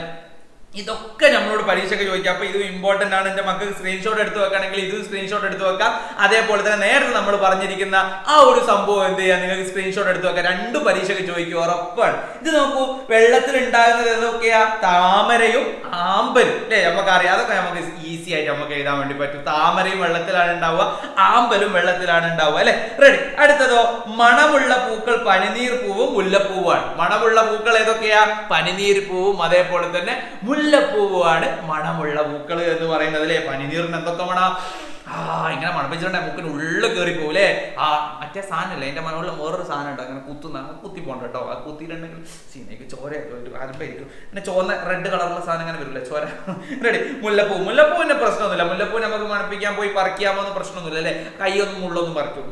ഇതൊക്കെ നമ്മളോട് പരീക്ഷയ്ക്ക് ചോദിക്കാം. അപ്പൊ ഇത് ഇമ്പോർട്ടന്റ് ആണ്. എന്റെ മക്കൾക്ക് സ്ക്രീൻഷോട്ട് എടുത്ത് വെക്കുകയാണെങ്കിൽ ഇത് സ്ക്രീൻഷോട്ട് എടുത്ത് വെക്കാം. അതേപോലെ തന്നെ നേരത്തെ നമ്മൾ പറഞ്ഞിരിക്കുന്ന ആ ഒരു സംഭവം എന്ത് ചെയ്യാം, നിങ്ങൾക്ക് സ്ക്രീൻഷോട്ട് എടുത്ത് വെക്കാം. രണ്ടു പരീക്ഷയ്ക്ക് ചോദിക്കും, ഉറപ്പാണ്. ഇത് നോക്കൂ, വെള്ളത്തിൽ ഉണ്ടാകുന്നത് ഏതൊക്കെയാ? താമരയും ആമ്പലും അല്ലെ? നമുക്കറിയാം, അതൊക്കെ നമുക്ക് ഈസി ആയിട്ട് നമുക്ക് എഴുതാൻ വേണ്ടി പറ്റും. താമരയും വെള്ളത്തിലാണ് ഉണ്ടാവുക, ആമ്പലും വെള്ളത്തിലാണ് ഉണ്ടാവുക അല്ലെ? റെഡി? അടുത്തതോ, മണമുള്ള പൂക്കൾ പനിനീർ പൂവും മുല്ലപ്പൂവാണ്. മണമുള്ള പൂക്കൾ ഏതൊക്കെയാ? പനിനീർ പൂവും അതേപോലെ തന്നെ മുല്ലപ്പൂവാണ് മണമുള്ള പൂക്കൾ എന്ന് പറയുന്നത് അല്ലെ? പനിനീറിന് എന്തൊക്കെ മണം! ഇങ്ങനെ മണപ്പിച്ചിട്ടുണ്ടെ മുക്കിന് ഉള്ളിൽ കയറി പോകൂലേ? മറ്റേ സാധനം അല്ലേ, എന്റെ മണമുള്ള വേറൊരു സാധനം ഉണ്ട്, അങ്ങനെ കുത്തി പോണ്ട കേട്ടോ. ആ കുത്തിയിട്ടുണ്ടെങ്കിൽ സീനേക്ക് ചോര ആരംഭിക്കും. പിന്നെ ചോന്ന റെഡ് കളറുള്ള സാധനം അങ്ങനെ വരില്ലേ, ചോര. റെഡി? മുല്ലപ്പൂവിന്റെ പ്രശ്നമൊന്നുമില്ല. മുല്ലപ്പൂ നമുക്ക് മണപ്പിക്കാൻ പോയി പറിക്കാമോ എന്ന് പ്രശ്നമൊന്നുമില്ല അല്ലെ? കൈയൊന്നും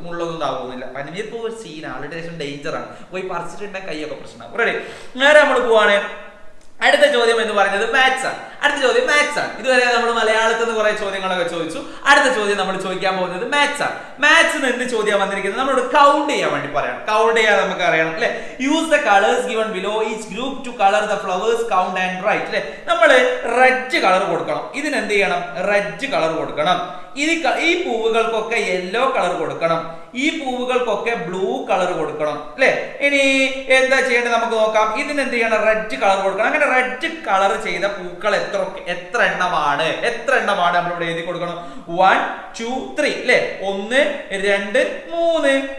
മുള്ളൊന്നും താവുന്നില്ല. പനിനീർ പൂവ് സീന ആളുടെ ഡേഞ്ചറാണ്, പോയി പറിച്ചിട്ടുണ്ടെങ്കിൽ കൈയൊക്കെ പ്രശ്നമാകും. റെഡി? നേരെ നമ്മൾ പോവാണ്. അടുത്ത ചോദ്യം എന്ന് പറയുന്നത് മാത്സ് ആണ്. അടുത്ത ചോദ്യം മാത്സ് ആണ്. ഇതുവരെ നമ്മൾ മലയാളത്തിൽ നിന്ന് കുറെ ചോദ്യങ്ങളൊക്കെ ചോദിച്ചു. അടുത്ത ചോദ്യം നമ്മൾ ചോദിക്കാൻ പോകുന്നത് മാത്സ് ആണ്. മാത്സിൽ നിന്ന് ചോദ്യം വന്നിരിക്കുന്നത് നമ്മളോട് കൗണ്ട് ചെയ്യാൻ വേണ്ടി പറയാം. കൗണ്ട് ചെയ്യാൻ നമുക്ക് അറിയണം അല്ലെ? Use the colours given below each group to colour the flowers, count and write അല്ലെ? നമ്മൾ റെഡ് കളർ കൊടുക്കണം. ഇതിന് എന്ത് ചെയ്യണം? റെഡ് കളർ കൊടുക്കണം. ഈ പൂവുകൾക്കൊക്കെ യെല്ലോ കളർ കൊടുക്കണം. ഈ പൂവുകൾക്കൊക്കെ ബ്ലൂ കളർ കൊടുക്കണം അല്ലെ? ഇനി എന്താ ചെയ്യേണ്ടത് നമുക്ക് നോക്കാം. ഇതിന് എന്ത് ചെയ്യണം? റെഡ് കളർ കൊടുക്കണം. അങ്ങനെ റെഡ് കളർ ചെയ്ത പൂക്കൾ എത്ര എണ്ണമാണ് നമ്മളിവിടെ എഴുതി കൊടുക്കണം. 1 2 3 അല്ലെ? 1 2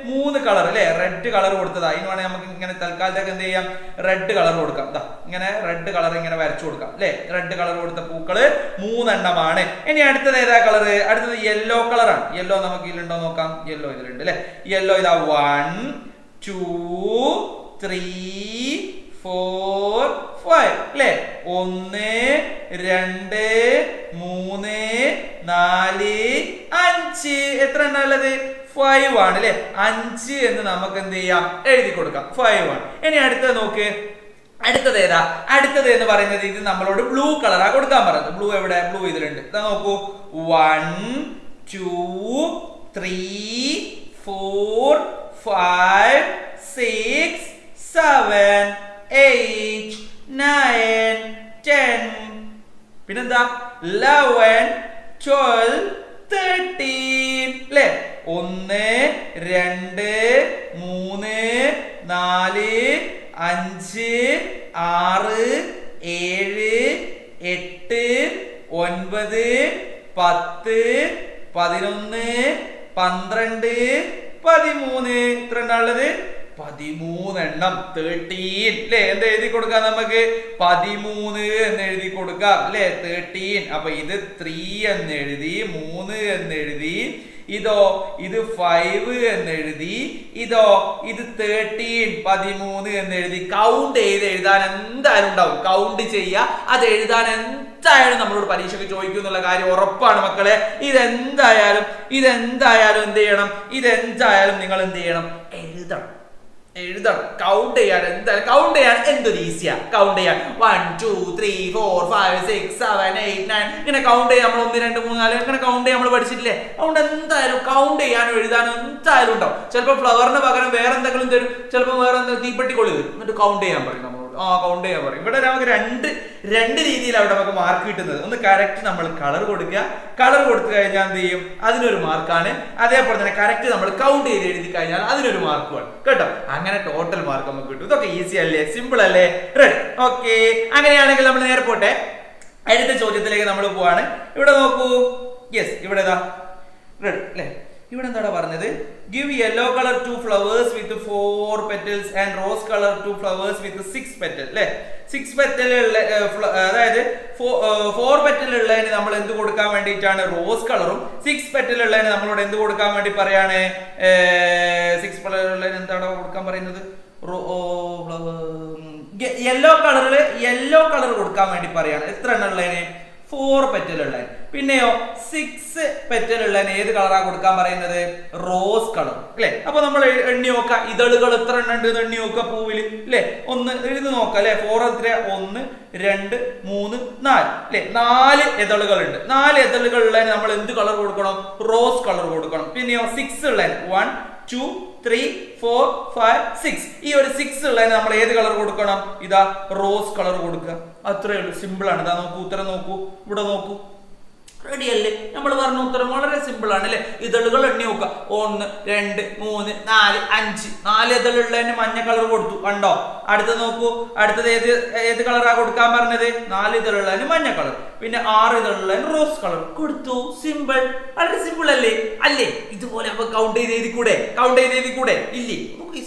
3 കളർ അല്ലെ? റെഡ് കളർ കൊടുത്തതാ. ഇനി വേണമെങ്കിൽ നമുക്ക് ഇങ്ങനെ തൽക്കാലത്തേക്ക് എന്ത് ചെയ്യാം? റെഡ് കളർ കൊടുക്കാം. ഇങ്ങനെ റെഡ് കളർ ഇങ്ങനെ വരച്ചു കൊടുക്കാം അല്ലെ? റെഡ് കളർ കൊടുത്ത പൂക്കള് 3 എണ്ണമാണ്. ഇനി അടുത്തത് ഏതാ കളർ? അടുത്തത് യെല്ലോ കളറാണ്. യെല്ലോ നമുക്ക് ഇതിലുണ്ടോ നോക്കാം. യെല്ലോ ഇതിലുണ്ട് അല്ലെ? യെല്ലോ ഇതാ 1 2 3 4 5 അല്ലെ? 1 2 3 4 5 എത്ര എണ്ണ ഉള്ളത്? 5 ആണ് അല്ലെ? 5 എന്ന് നമുക്ക് എന്ത് ചെയ്യാം? എഴുതി കൊടുക്കാം. 5 ആണ്. ഇനി അടുത്തത് നോക്ക്. അടുത്തത് ഏതാ? അടുത്തത് എന്ന് പറയുന്നത് ഇത് നമ്മളോട് ബ്ലൂ കളറാ കൊടുക്കാൻ പറയുന്നത്. ബ്ലൂ എവിടെ? ബ്ലൂ ഇതിലുണ്ട്. നോക്കൂ, 1 2 3 4 5 6 7 8 9 10 പിന്നെന്താ 11 12 13 അല്ലേ? 1 2 3 4 5 6 7 8 9 10 11 12 13 എത്ര എണ്ണം ഉള്ളത്? 13 എണ്ണം. 13 അല്ലെ? എന്താ എഴുതി കൊടുക്കാം നമുക്ക്? 13 എന്ന് എഴുതി കൊടുക്കാം അല്ലെ? 13. അപ്പൊ ഇത് 3 എന്ന് എഴുതി, 3 എന്ന് എഴുതി, ഇതോ ഇത് 5 എന്ന് എഴുതി, ഇതോ ഇത് 13 13 എന്ന് എഴുതി. കൗണ്ട് ചെയ്ത് എഴുതാൻ എന്തായാലും ഉണ്ടാവും. കൗണ്ട് ചെയ്യുക, അത് എഴുതാൻ എന്തായാലും നമ്മളോട് പരീക്ഷയ്ക്ക് ചോദിക്കും എന്നുള്ള കാര്യം ഉറപ്പാണ് മക്കളെ. ഇതെന്തായാലും എന്ത് ചെയ്യണം? ഇതെന്തായാലും നിങ്ങൾ എന്ത് ചെയ്യണം? എഴുതണം. കൗണ്ട് ചെയ്യാൻ എന്തായാലും കൗണ്ട് ചെയ്യാൻ എന്തൊരു ഈസിയാ കൗണ്ട് ചെയ്യാൻ. 1 2 3 4 5 6 7 8 9 ഇങ്ങനെ കൗണ്ട് ചെയ്യാം. നമ്മൾ 1 2 3 4 ഇങ്ങനെ കൗണ്ട് ചെയ്യാൻ നമ്മൾ പഠിച്ചിട്ടില്ലേ? അതുകൊണ്ട് എന്തായാലും കൗണ്ട് ചെയ്യാനും എഴുതാനും എന്തായാലും ഉണ്ടാവും. ചിലപ്പോൾ ഫ്ലവറിന് പകരം വേറെ എന്തെങ്കിലും തരും, ചിലപ്പോൾ വേറെ എന്തെങ്കിലും തീപ്പെട്ടിക്കൊള്ളി തരും, എന്നിട്ട് കൗണ്ട് ചെയ്യാൻ പറയും നമ്മളോട്. കൗണ്ട് ചെയ്യാൻ പറയും. ഇവിടെ നമുക്ക് രണ്ട് രീതിയിലാണ് അവിടെ നമുക്ക് മാർക്ക് കിട്ടുന്നത്. ഒന്ന് കറക്റ്റ് നമ്മൾ കളർ കൊടുക്കുക, കളർ കൊടുത്തു കഴിഞ്ഞാൽ എന്ത് ചെയ്യും, അതിനൊരു മാർക്കാണ്. അതേപോലെ തന്നെ കറക്റ്റ് നമ്മൾ കൗണ്ട് ചെയ്ത് എഴുതി കഴിഞ്ഞാൽ അതിനൊരു മാർക്കുമാണ് കേട്ടോ. അങ്ങനെ ടോട്ടൽ മാർക്ക് നമുക്ക് കിട്ടും. ഇതൊക്കെ ഈസി അല്ലേ, സിമ്പിൾ അല്ലേ? Ready, okay. അങ്ങനെയാണെങ്കിൽ നമ്മൾ നേരെ പോട്ടെ, അടുത്ത ചോദ്യത്തിലേക്ക് നമ്മൾ പോവാണ്. ഇവിടെ നോക്കൂ, യെസ്, ഇവിടെ റെഡി അല്ലേ? ഇവിടെ എന്താണ് പറഞ്ഞത്? Give yellow colour 2 flowers with 4 petals and rose color 2 flowers with 6 petals അല്ലേ? 6 പെറ്റൽ ഉള്ള, അതായത് 4 പെറ്റൽ ഉള്ളതിന് നമ്മൾ എന്ത് കൊടുക്കാൻ വേണ്ടിയിട്ടാണ്? റോസ് കളറും. 6 പെറ്റൽ ഉള്ളതിന് നമ്മളോട് എന്ത് കൊടുക്കാൻ വേണ്ടി പറയാണ്? 6 പെറ്റൽ ഉള്ളതിന് എന്താണ് കൊടുക്കാൻ പറയുന്നത്? യെല്ലോ കളർ കൊടുക്കാൻ വേണ്ടി പറയാണ്. എത്ര എണ്ണം ഉള്ളതിന്? 4 പെറ്റൽ ഉള്ളതിന്. പിന്നെയോ 6 പെറ്റൽ ഉള്ളതിന് ഏത് കളറാണ് കൊടുക്കാൻ പറയുന്നത്? റോസ് കളർ അല്ലെ? അപ്പൊ നമ്മൾ എണ്ണി നോക്കാം, ഇതളുകൾ എത്ര എണ്ണം ഉണ്ട് എണ്ണി നോക്കാം പൂവിൽ അല്ലെ? ഒന്ന് എഴുതി നോക്കാം അല്ലെ? 4 എത്ര? 1 2 3 4 അല്ലെ? 4 ഇതളുകൾ ഉണ്ട്. 4 ഇതളുകൾ ഉള്ളതിന് നമ്മൾ എന്ത് കളർ കൊടുക്കണം? റോസ് കളർ കൊടുക്കണം. പിന്നെയോ 6 ഉള്ളതിന് 1 2 3 4 5 6, ഈ ഒരു 6 ഉള്ളതിന് നമ്മൾ ഏത് കളർ കൊടുക്കണം? ഇതാ റോസ് കളർ കൊടുക്കുക. അത്രയേ ഉള്ളൂ, സിമ്പിൾ ആണ്. ഇതാ നോക്കൂ, ഉത്തരം നോക്കൂ, ഇവിടെ നോക്കൂ. റെഡി അല്ലേ? നമ്മൾ പറഞ്ഞ ഉത്തരം വളരെ സിമ്പിൾ ആണ് അല്ലെ? ഇതളുകൾ എണ്ണി നോക്കുക. 1 2 3 4 5, 4 ഇതളുള്ളതിന് മഞ്ഞ കളർ കൊടുത്തു, കണ്ടോ? അടുത്ത നോക്കൂ, അടുത്തത് ഏത് കളറാ കൊടുക്കാൻ പറഞ്ഞത്? 4 ഇതളുള്ളതിന് മഞ്ഞ കളർ. പിന്നെ 6 ഇതളുള്ളതിന് റോസ് കളർ കൊടുത്തു. സിമ്പിൾ, വളരെ സിമ്പിൾ അല്ലേ? ഇതുപോലെ അപ്പൊ കൗണ്ട് ചെയ്ത് എഴുതി കൂടെ ഇല്ലേ?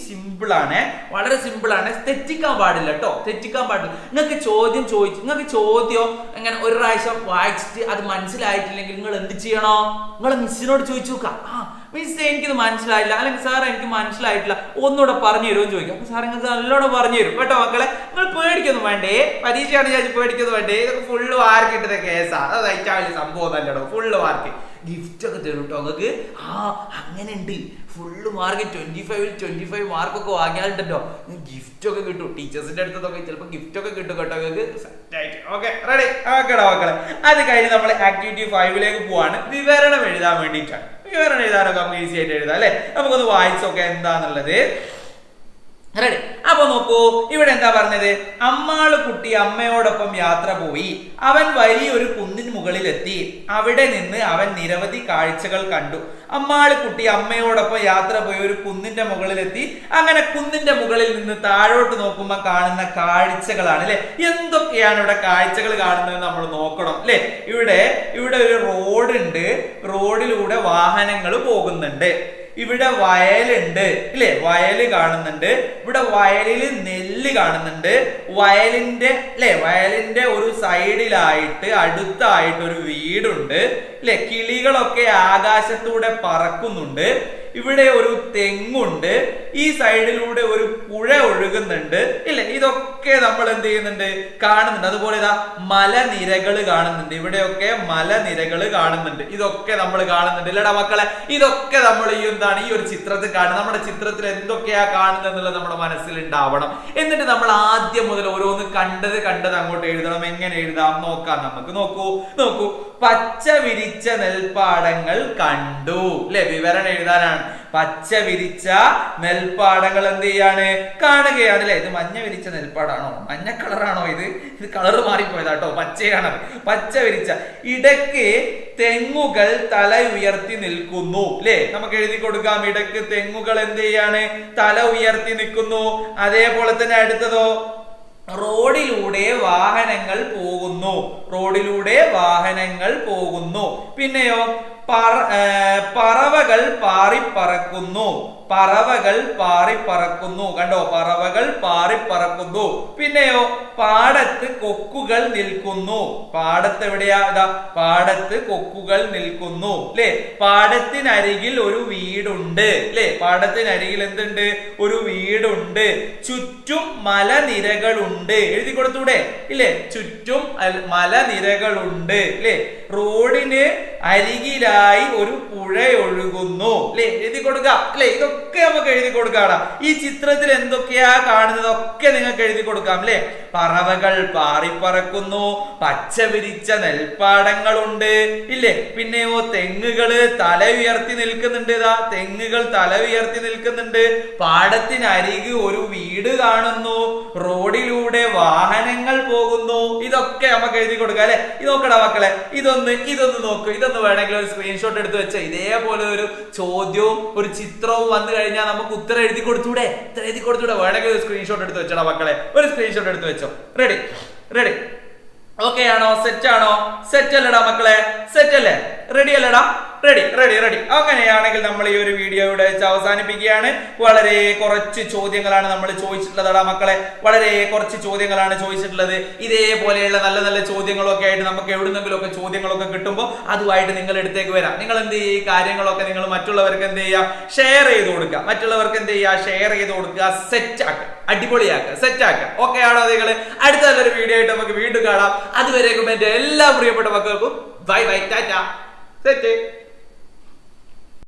സിമ്പിൾ ആണ്, വളരെ സിമ്പിൾ ആണ്. തെറ്റിക്കാൻ പാടില്ല കേട്ടോ, തെറ്റിക്കാൻ പാടില്ല. നിങ്ങൾക്ക് ചോദ്യം അങ്ങനെ ഒരു പ്രാവശ്യം വായിച്ചിട്ട് അത് മനസ്സിലായിട്ടില്ലെങ്കിൽ നിങ്ങൾ എന്ത് ചെയ്യണോ? നിങ്ങൾ മിസ്സിനോട് ചോദിച്ചു നോക്കാം. മിസ്, എനിക്കിത് മനസ്സിലായില്ല, അല്ലെങ്കിൽ സാർ എനിക്ക് മനസ്സിലായിട്ടില്ല, ഒന്നുകൂടെ പറഞ്ഞു തരുമെന്ന് ചോദിക്കാം. അപ്പൊ സാർ നിങ്ങൾക്ക് നല്ലോണം പറഞ്ഞു തരും കേട്ടോ മക്കളെ. നിങ്ങൾ പേടിക്കൊന്നും വേണ്ടേ, പരീക്ഷയാണ് വിചാരിച്ച് പേടിക്കൊന്നും വേണ്ടേ. ഇതൊക്കെ ഫുള്ള് മാർക്ക് കിട്ടുന്ന കേസാ. അത് വലിയ സംഭവം നല്ലടോ, ഫുള്ള് മാർക്ക്. ഗിഫ്റ്റ് ഒക്കെ തരും കേട്ടോ നിങ്ങൾക്ക്. അങ്ങനെ ഉണ്ട്, ഫുള്ള് മാർക്ക് 25 മാർക്കൊക്കെ വാങ്ങിയാലുണ്ടല്ലോ ഗിഫ്റ്റ് ഒക്കെ കിട്ടും. ടീച്ചേഴ്സിന്റെ അടുത്തൊക്കെ ചിലപ്പോൾ ഗിഫ്റ്റ് ഒക്കെ കിട്ടും കേട്ടോ നിങ്ങൾക്ക്. ഓക്കെ, റെഡി, ഓക്കെടാ മക്കളെ. അത് കഴിഞ്ഞ് നമ്മൾ ആക്ടിവിറ്റി 5ലേക്ക് പോവാണ്. വിവരണം എഴുതാൻ വേണ്ടിയിട്ടാണ്. വിവരണം എഴുതാനൊക്കെ നമുക്ക് ഈസി ആയിട്ട് എഴുതാം അല്ലെ? നമുക്കൊന്ന് വായിച്ചൊക്കെ എന്താന്നുള്ളത്. റെഡി. അപ്പൊ നോക്കൂ, ഇവിടെ എന്താ പറഞ്ഞത്? അമ്മാള് കുട്ടി അമ്മയോടൊപ്പം യാത്ര പോയി. അവൻ വലിയൊരു കുന്നിന് മുകളിലെത്തി. അവിടെ നിന്ന് അവൻ നിരവധി കാഴ്ചകൾ കണ്ടു. അമ്മാള് കുട്ടി അമ്മയോടൊപ്പം യാത്ര പോയി ഒരു കുന്നിന്റെ മുകളിലെത്തി. അങ്ങനെ കുന്നിന്റെ മുകളിൽ നിന്ന് താഴോട്ട് നോക്കുമ്പോൾ കാണുന്ന കാഴ്ചകളാണ് അല്ലെ? എന്തൊക്കെയാണ് ഇവിടെ കാഴ്ചകൾ കാണുന്നത് നമ്മൾ നോക്കണം അല്ലെ? ഇവിടെ ഒരു റോഡുണ്ട്, റോഡിലൂടെ വാഹനങ്ങൾ പോകുന്നുണ്ട്. ഇവിടെ വയലുണ്ട് അല്ലെ? വയല് കാണുന്നുണ്ട്. ഇവിടെ വയലിൽ നെല്ല് കാണുന്നുണ്ട്. വയലിന്റെ ഒരു സൈഡിലായിട്ട് അടുത്തായിട്ട് ഒരു വീടുണ്ട് അല്ലെ? കിളികളൊക്കെ ആകാശത്തൂടെ പറക്കുന്നുണ്ട്. ഇവിടെ ഒരു തെങ്ങുണ്ട്. ഈ സൈഡിലൂടെ ഒരു പുഴ ഒഴുകുന്നുണ്ട് ഇല്ലേ? ഇതൊക്കെ നമ്മൾ എന്ത് ചെയ്യുന്നുണ്ട്? കാണുന്നുണ്ട്. അതുപോലെ ഇതാ മലനിരകൾ കാണുന്നുണ്ട്. ഇവിടെയൊക്കെ മലനിരകൾ കാണുന്നുണ്ട്. ഇതൊക്കെ നമ്മൾ കാണുന്നുണ്ട് ഇല്ലടാ മക്കളെ? ഇതൊക്കെ നമ്മൾ ഈ ഒരു ചിത്രത്തിൽ കാണും. നമ്മുടെ ചിത്രത്തിൽ എന്തൊക്കെയാ കാണുന്നത് എന്നുള്ളത് നമ്മുടെ മനസ്സിൽ ഉണ്ടാവണം. എന്നിട്ട് നമ്മൾ ആദ്യം മുതൽ ഓരോന്ന് കണ്ടത് അങ്ങോട്ട് എഴുതണം. എങ്ങനെ എഴുതാം നോക്കാം നമുക്ക്. നോക്കൂ, പച്ച വിരിച്ച നെൽപ്പാടങ്ങൾ കണ്ടു അല്ലെ? വിവരണം എഴുതാനാണ്. പച്ച വിരിച്ച നെൽപ്പാടങ്ങൾ എന്ത് ചെയ്യാണ്? കാണുകയാണ് അല്ലെ? ഇത് മഞ്ഞ വിരിച്ച നെൽപ്പാടാണോ? മഞ്ഞ കളറാണോ? ഇത് കളർ മാറിപ്പോയതാട്ടോ, പച്ചയാണത്. പച്ച വിരിച്ച. ഇടയ്ക്ക് തെങ്ങുകൾ തല ഉയർത്തി നിൽക്കുന്നു അല്ലെ? നമുക്ക് എഴുതി കൊടുക്കാം. ഇടയ്ക്ക് തെങ്ങുകൾ എന്ത് ചെയ്യാണ്? തല ഉയർത്തി നിൽക്കുന്നു. അതേപോലെ തന്നെ അടുത്തതോ, റോഡിലൂടെ വാഹനങ്ങൾ പോകുന്നു. പിന്നെയോ പറവകൾ പാറിപ്പറക്കുന്നു. കണ്ടോ? പറവകൾ പാറിപ്പറക്കുന്നു. പിന്നെയോ പാടത്ത് കൊക്കുകൾ നിൽക്കുന്നു. പാടത്ത് എവിടെയാ? ഇതാ പാടത്ത് കൊക്കുകൾ നിൽക്കുന്നു അല്ലെ? പാടത്തിനരികിൽ ഒരു വീടുണ്ട് അല്ലെ? പാടത്തിനരികിൽ എന്തുണ്ട്? ഒരു വീടുണ്ട്. ചുറ്റും മലനിരകളുണ്ട്. എഴുതി കൊടുത്തൂടെ ഇല്ലേ? ചുറ്റും മലനിരകളുണ്ട് അല്ലെ? റോഡിന് അരികിലായി നടുവിലായി ഒരു പുഴ ഒഴുകുന്നു. അല്ലെ, എഴുതി കൊടുക്കാം. അല്ലെ, ഇതൊക്കെ നമുക്ക് എഴുതി കൊടുക്കാം. ഈ ചിത്രത്തിൽ എന്തൊക്കെയാ കാണുന്നതൊക്കെ നിങ്ങൾക്ക് എഴുതി കൊടുക്കാം. അല്ലെ, പറവകൾ പാറിപ്പറക്കുന്നു, പച്ച വിരിച്ച നെൽപ്പാടങ്ങളുണ്ട്. ഇല്ലേ, പിന്നെയോ തെങ്ങുകള് തല ഉയർത്തി നിൽക്കുന്നുണ്ട്. ഇതാ തെങ്ങുകൾ തല ഉയർത്തി നിൽക്കുന്നുണ്ട്. പാടത്തിനരികെ ഒരു വീട് കാണുന്നു. റോഡിലൂടെ വാഹനങ്ങൾ പോകുന്നു. ഇതൊക്കെ നമുക്ക് എഴുതി കൊടുക്കാം. അല്ലെ, ഇത് നോക്കടാ മക്കളെ, ഇതൊന്ന് നോക്കൂ. ഇതൊന്ന് വേണമെങ്കിൽ ഒരു സ്ക്രീൻഷോട്ട് എടുത്ത് വെച്ച ഇതേപോലെ ഒരു ചോദ്യവും ഒരു ചിത്രവും വന്നു കഴിഞ്ഞാൽ നമുക്ക് ഉത്തരം എഴുതി കൊടുത്തൂടെ? വേണമെങ്കിൽ ഒരു സ്ക്രീൻഷോട്ട് എടുത്ത് വെച്ചടാ മക്കളെ, ഒരു സ്ക്രീൻഷോട്ട് എടുത്ത് വെച്ചോ. റെഡി ഓക്കെ ആണോ? സെറ്റ് ആണോ? സെറ്റ് അല്ലടാ മക്കളെ? സെറ്റ് അല്ലേ? റെഡി അല്ലടാ? റെഡി. അങ്ങനെയാണെങ്കിൽ നമ്മൾ ഈ ഒരു വീഡിയോ ഇവിടെ വെച്ച് അവസാനിപ്പിക്കുകയാണ്. വളരെ കുറച്ച് ചോദ്യങ്ങളാണ് നമ്മൾ ചോദിച്ചിട്ടുള്ളതാ മക്കളെ, വളരെ കുറച്ച് ചോദ്യങ്ങളാണ് ചോദിച്ചിട്ടുള്ളത്. ഇതേപോലെയുള്ള നല്ല നല്ല ചോദ്യങ്ങളൊക്കെ ആയിട്ട് നമുക്ക് എവിടുന്നെങ്കിലും ഒക്കെ ചോദ്യങ്ങളൊക്കെ കിട്ടുമ്പോൾ അതുമായിട്ട് നിങ്ങൾ അടുത്തേക്ക് വരാം. നിങ്ങൾ എന്ത് ചെയ്യുക? ഈ കാര്യങ്ങളൊക്കെ നിങ്ങൾ മറ്റുള്ളവർക്ക് എന്ത് ചെയ്യുക? ഷെയർ ചെയ്ത് കൊടുക്കുക. മറ്റുള്ളവർക്ക് എന്ത് ചെയ്യുക? ഷെയർ ചെയ്ത് കൊടുക്കുക. സെറ്റ് ആക്കുക, അടിപൊളിയാക്കുക, സെറ്റ് ആക്കുക. ഓക്കെ ആണോ നിങ്ങള്? അടുത്ത നല്ലൊരു വീഡിയോ ആയിട്ട് നമുക്ക് വീണ്ടും കാണാം. അതുവരേക്കും എന്റെ എല്ലാ പ്രിയപ്പെട്ട മക്കൾക്കും ബൈ ബൈ, ടാറ്റ, സെറ്റ്.